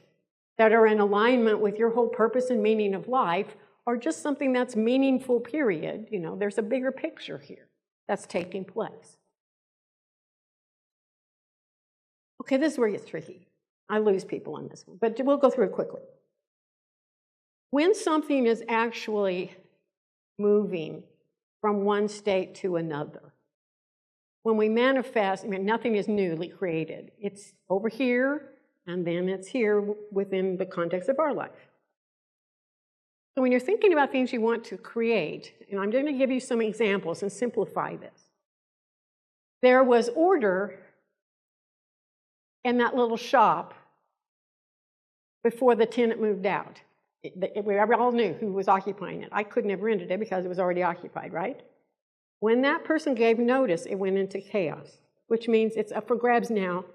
that are in alignment with your whole purpose and meaning of life, or just something that's meaningful, period, there's a bigger picture here that's taking place. Okay, this is where it gets tricky. I lose people on this one, but we'll go through it quickly. When something is actually moving from one state to another, when we manifest, nothing is newly created. It's over here, and then it's here within the context of our life. So when you're thinking about things you want to create, and I'm going to give you some examples and simplify this. There was order in that little shop before the tenant moved out. We all knew who was occupying it. I couldn't have rented it because it was already occupied, right? When that person gave notice, it went into chaos, which means it's up for grabs now.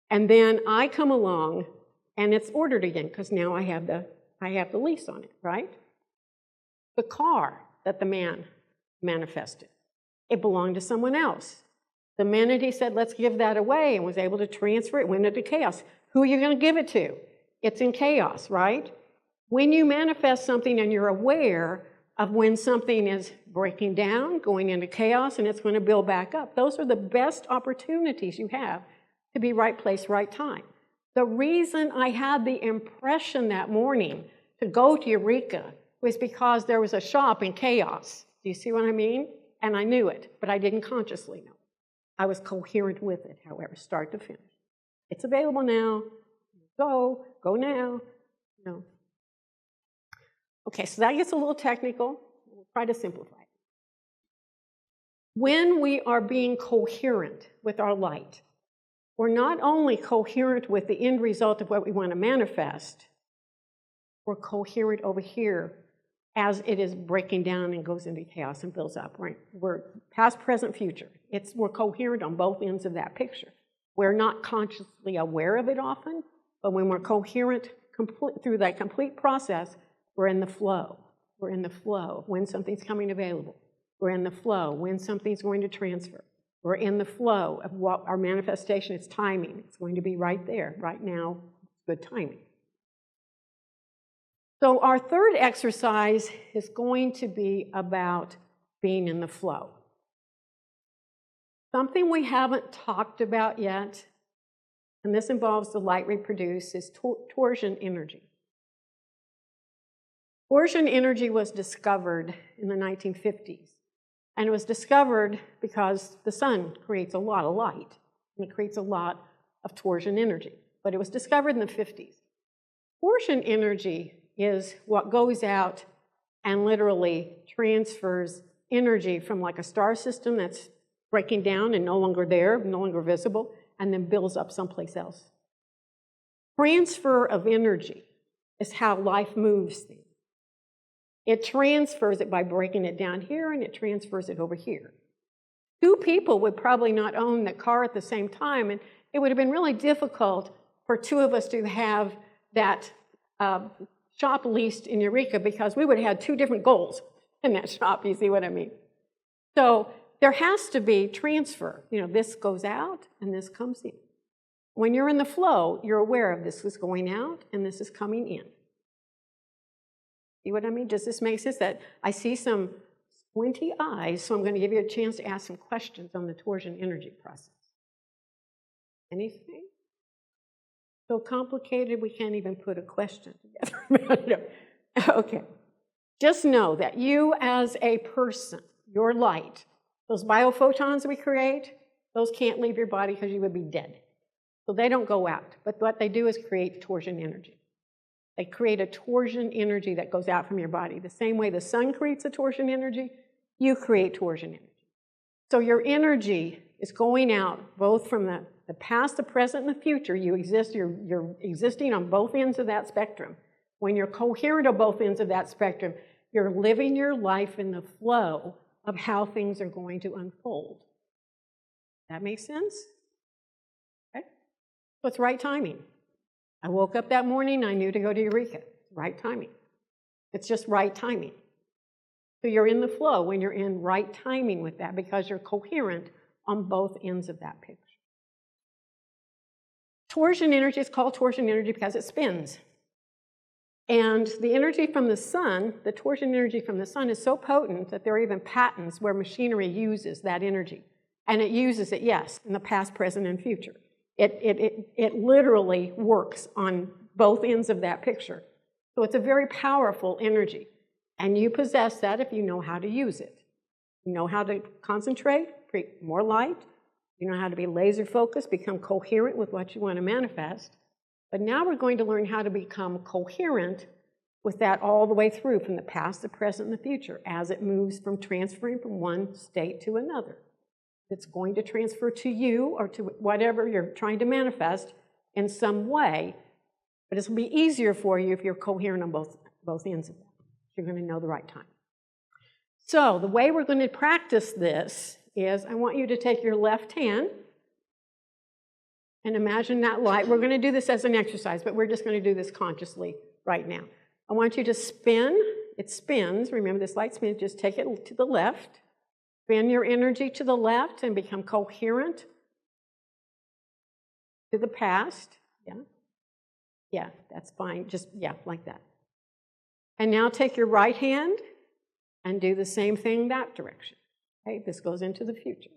And then I come along, and it's ordered again, because now I have the lease on it, right? The car that the man manifested, it belonged to someone else. The minute he said, let's give that away, and was able to transfer it, went into chaos. Who are you going to give it to? It's in chaos, right? When you manifest something and you're aware of when something is breaking down, going into chaos, and it's going to build back up, those are the best opportunities you have to be right place, right time. The reason I had the impression that morning to go to Eureka was because there was a shop in chaos. Do you see what I mean? And I knew it, but I didn't consciously know it. I was coherent with it, however, start to finish. It's available now. Go now. Okay, so that gets a little technical. We'll try to simplify it. When we are being coherent with our light, we're not only coherent with the end result of what we want to manifest, we're coherent over here as it is breaking down and goes into chaos and builds up. We're past, present, future. We're coherent on both ends of that picture. We're not consciously aware of it often, but when we're coherent through that complete process, we're in the flow. We're in the flow when something's coming available. We're in the flow when something's going to transfer. We're in the flow of what our manifestation is timing. It's going to be right there, right now, good timing. So our third exercise is going to be about being in the flow. Something we haven't talked about yet, and this involves the light we produce, is torsion energy. Torsion energy was discovered in the 1950s. And it was discovered because the sun creates a lot of light, and it creates a lot of torsion energy. But it was discovered in the 50s. Torsion energy is what goes out and literally transfers energy from like a star system that's breaking down and no longer there, no longer visible, and then builds up someplace else. Transfer of energy is how life moves things. It transfers it by breaking it down here, and it transfers it over here. Two people would probably not own the car at the same time, and it would have been really difficult for two of us to have that shop leased in Eureka, because we would have had two different goals in that shop, you see what I mean? So there has to be transfer. You know, this goes out and this comes in. When you're in the flow, you're aware of this is going out and this is coming in. See what I mean? Does this make sense? That I see some squinty eyes, so I'm going to give you a chance to ask some questions on the torsion energy process. Anything? So complicated we can't even put a question together. Okay. Just know that you as a person, your light, those biophotons we create, those can't leave your body because you would be dead. So they don't go out. But what they do is create torsion energy. They create a torsion energy that goes out from your body. The same way the sun creates a torsion energy, you create torsion energy. So your energy is going out both from the past, the present, and the future. You're existing on both ends of that spectrum. When you're coherent on both ends of that spectrum, you're living your life in the flow of how things are going to unfold. That makes sense? Okay. So it's right timing. I woke up that morning, I knew to go to Eureka. Right timing. It's just right timing. So you're in the flow when you're in right timing with that, because you're coherent on both ends of that picture. Torsion energy is called torsion energy because it spins. And the energy from the sun, the torsion energy from the sun, is so potent that there are even patents where machinery uses that energy. And it uses it, yes, in the past, present, and future. It literally works on both ends of that picture. So it's a very powerful energy. And you possess that if you know how to use it. You know how to concentrate, create more light. You know how to be laser focused, become coherent with what you want to manifest. But now we're going to learn how to become coherent with that all the way through, from the past, the present, and the future, as it moves from transferring from one state to another. It's going to transfer to you or to whatever you're trying to manifest in some way, but it's going to be easier for you if you're coherent on both ends of that. You're going to know the right time. So the way we're going to practice this is, I want you to take your left hand and imagine that light. We're going to do this as an exercise, but we're just going to do this consciously right now. I want you to spin. It spins. Remember, this light spins. Just take it to the left. Spin your energy to the left and become coherent to the past. Yeah? Yeah, that's fine. Just, yeah, like that. And now take your right hand and do the same thing that direction. Okay, this goes into the future.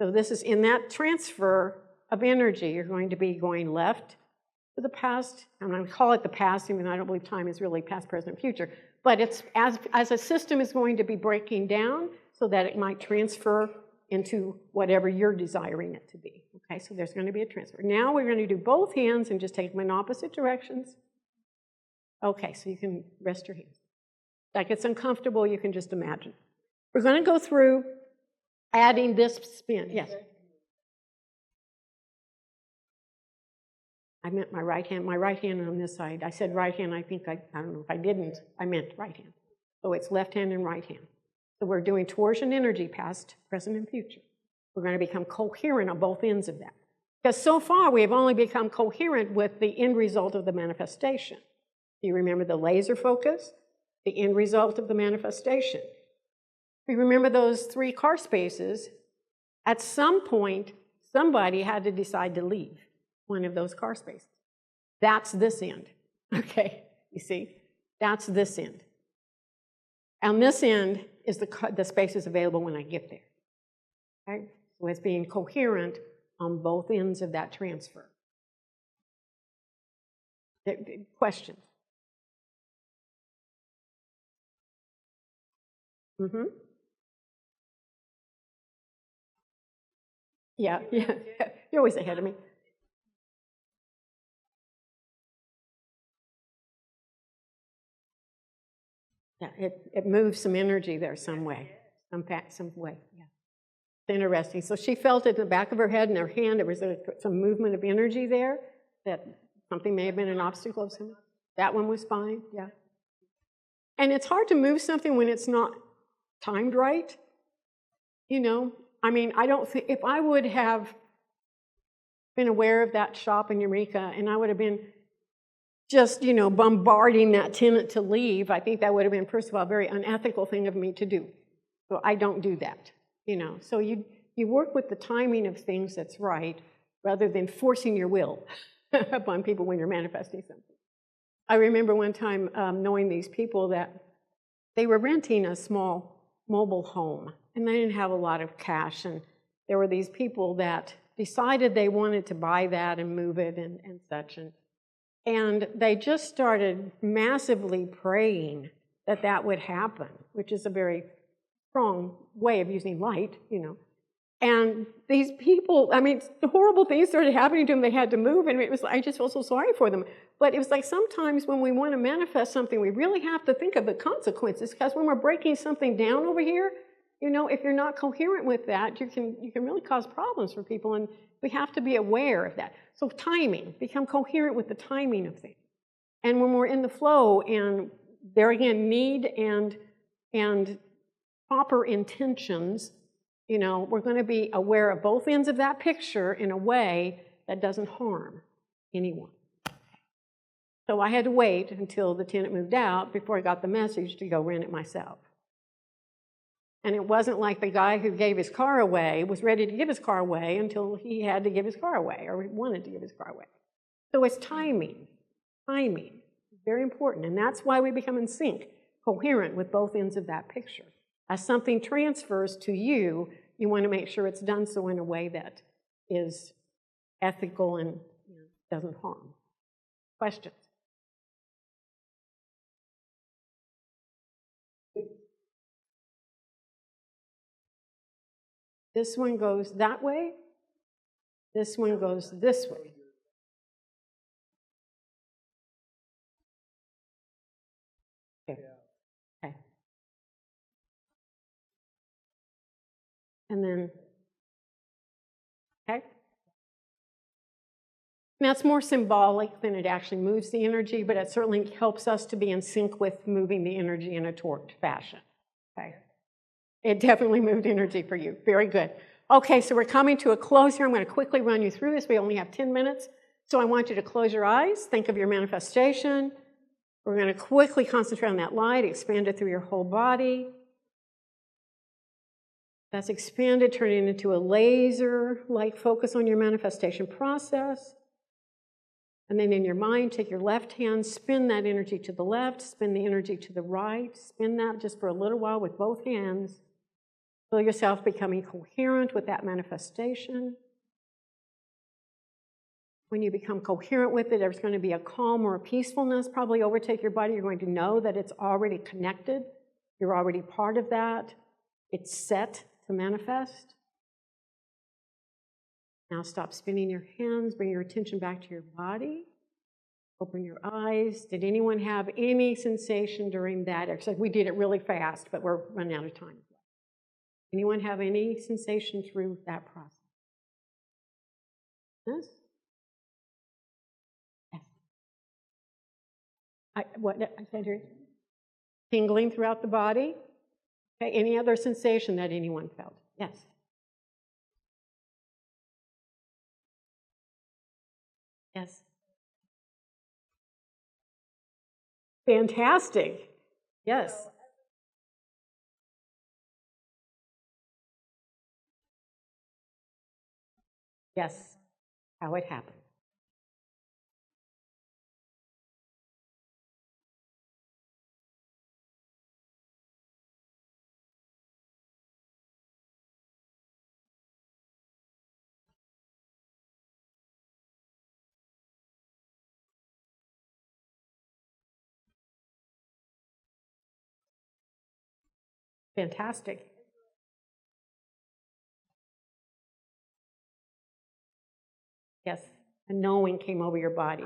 So this is in that transfer of energy. You're going to be going left to the past. I'm going to call it the past, even though I don't believe time is really past, present, future. But it's as a system is going to be breaking down so that it might transfer into whatever you're desiring it to be. Okay, so there's going to be a transfer. Now we're going to do both hands and just take them in opposite directions. Okay, so you can rest your hands. If that gets uncomfortable, you can just imagine. We're going to go through adding this spin. Yes? I meant my right hand on this side. I said right hand, I think I don't know if I didn't. I meant right hand. So it's left hand and right hand. So we're doing torsion energy, past, present, and future. We're going to become coherent on both ends of that. Because so far, we have only become coherent with the end result of the manifestation. Do you remember the laser focus? The end result of the manifestation. If you remember those 3 car spaces, at some point, somebody had to decide to leave one of those car spaces. That's this end, okay? You see? That's this end. And this end is the spaces available when I get there, okay? So it's being coherent on both ends of that transfer. Questions? Mm-hmm. Yeah. You're always ahead of me. Yeah, it moves some energy there some way, some way. Yeah. It's interesting. So she felt it in the back of her head and her hand. There was some movement of energy there, that something may have been an obstacle of some. That one was fine, yeah. And it's hard to move something when it's not timed right. You know, I mean, I don't think, if I would have been aware of that shop in Eureka and I would have been just, you know, bombarding that tenant to leave, I think that would have been, first of all, a very unethical thing of me to do. So I don't do that, you know. So you work with the timing of things that's right, rather than forcing your will upon people when you're manifesting something. I remember one time knowing these people that they were renting a small mobile home, and they didn't have a lot of cash, and there were these people that decided they wanted to buy that and move it and such, and they just started massively praying that that would happen, which is a very strong way of using light, you know. And these people, I mean, the horrible things started happening to them. They had to move, and it was, I just felt so sorry for them. But it was like sometimes when we want to manifest something, we really have to think of the consequences, because when we're breaking something down over here, you know, if you're not coherent with that, you can really cause problems for people, and we have to be aware of that. So timing, become coherent with the timing of things. And when we're in the flow, and there again, need and proper intentions, you know, we're going to be aware of both ends of that picture in a way that doesn't harm anyone. So I had to wait until the tenant moved out before I got the message to go rent it myself. And it wasn't like the guy who gave his car away was ready to give his car away until he had to give his car away, or he wanted to give his car away. So it's timing. Timing is very important, and that's why we become in sync, coherent with both ends of that picture. As something transfers to you, you want to make sure it's done so in a way that is ethical and, you know, doesn't harm. Questions? This one goes that way. This one goes this way. Okay. Okay. And then, okay. And that's more symbolic than it actually moves the energy, but it certainly helps us to be in sync with moving the energy in a torqued fashion. Okay. It definitely moved energy for you. Very good. Okay, so we're coming to a close here. I'm going to quickly run you through this. We only have 10 minutes. So I want you to close your eyes, think of your manifestation. We're going to quickly concentrate on that light, expand it through your whole body. That's expanded, turning it into a laser-like focus on your manifestation process. And then in your mind, take your left hand, spin that energy to the left, spin the energy to the right, spin that just for a little while with both hands. Feel yourself becoming coherent with that manifestation. When you become coherent with it, there's going to be a calm or a peacefulness probably overtake your body. You're going to know that it's already connected. You're already part of that. It's set to manifest. Now stop spinning your hands. Bring your attention back to your body. Open your eyes. Did anyone have any sensation during that exercise? We did it really fast, but we're running out of time. Anyone have any sensation through that process? Yes? Yes. I can't hear you. Tingling throughout the body. Okay, any other sensation that anyone felt? Yes. Yes. Fantastic. Yes. Yes. How it happened. Fantastic. Yes. A knowing came over your body.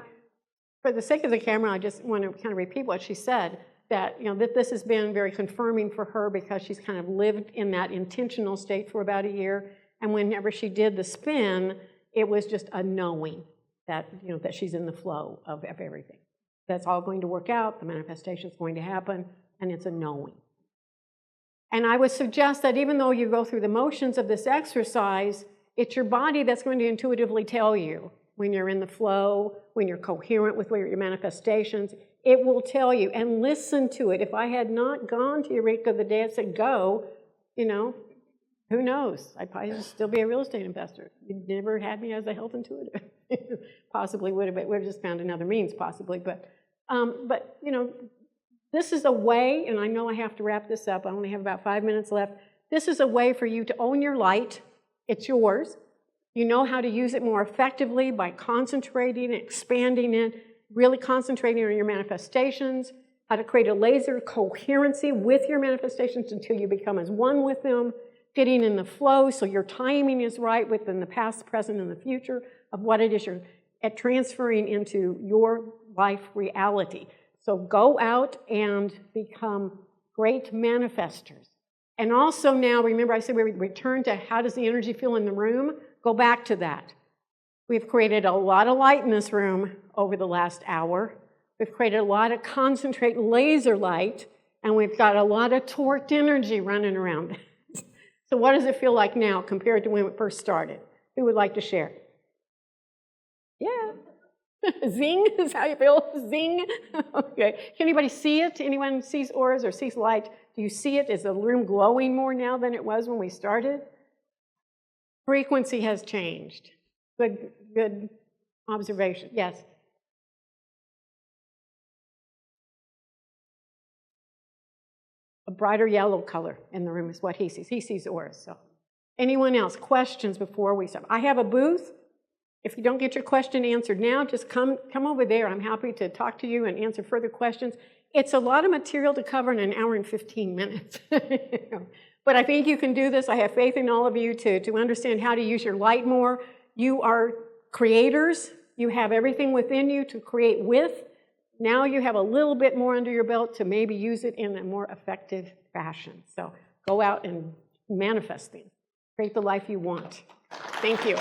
For the sake of the camera, I just want to kind of repeat what she said, that, that this has been very confirming for her because she's kind of lived in that intentional state for about a year. And whenever she did the spin, it was just a knowing that, that she's in the flow of everything. That's all going to work out, the manifestation is going to happen, and it's a knowing. And I would suggest that even though you go through the motions of this exercise, it's your body that's going to intuitively tell you when you're in the flow, when you're coherent with your manifestations. It will tell you, and listen to it. If I had not gone to Eureka the day it said go, who knows? I'd probably still be a real estate investor. You never had me as a health intuitive. Possibly would have, but we've just found another means, possibly. But this is a way, and I know I have to wrap this up. I only have about 5 minutes left. This is a way for you to own your light. It's yours. You know how to use it more effectively by concentrating, expanding it, really concentrating on your manifestations, how to create a laser coherency with your manifestations until you become as one with them, getting in the flow so your timing is right within the past, present, and the future of what it is you're transferring into your life reality. So go out and become great manifestors. And also now, remember I said we return to how does the energy feel in the room? Go back to that. We've created a lot of light in this room over the last hour. We've created a lot of concentrate laser light, and we've got a lot of torqued energy running around. So what does it feel like now compared to when it first started? Who would like to share? Yeah. Zing is how you feel? Zing? Okay. Can anybody see it? Anyone sees auras or sees light? Do you see it? Is the room glowing more now than it was when we started? Frequency has changed. Good observation. Yes. A brighter yellow color in the room is what he sees. He sees auras. So, anyone else? Questions before we start? I have a booth. If you don't get your question answered now, just come over there. I'm happy to talk to you and answer further questions. It's a lot of material to cover in an hour and 15 minutes. But I think you can do this. I have faith in all of you to understand how to use your light more. You are creators. You have everything within you to create with. Now you have a little bit more under your belt to maybe use it in a more effective fashion. So go out and manifest things. Create the life you want. Thank you.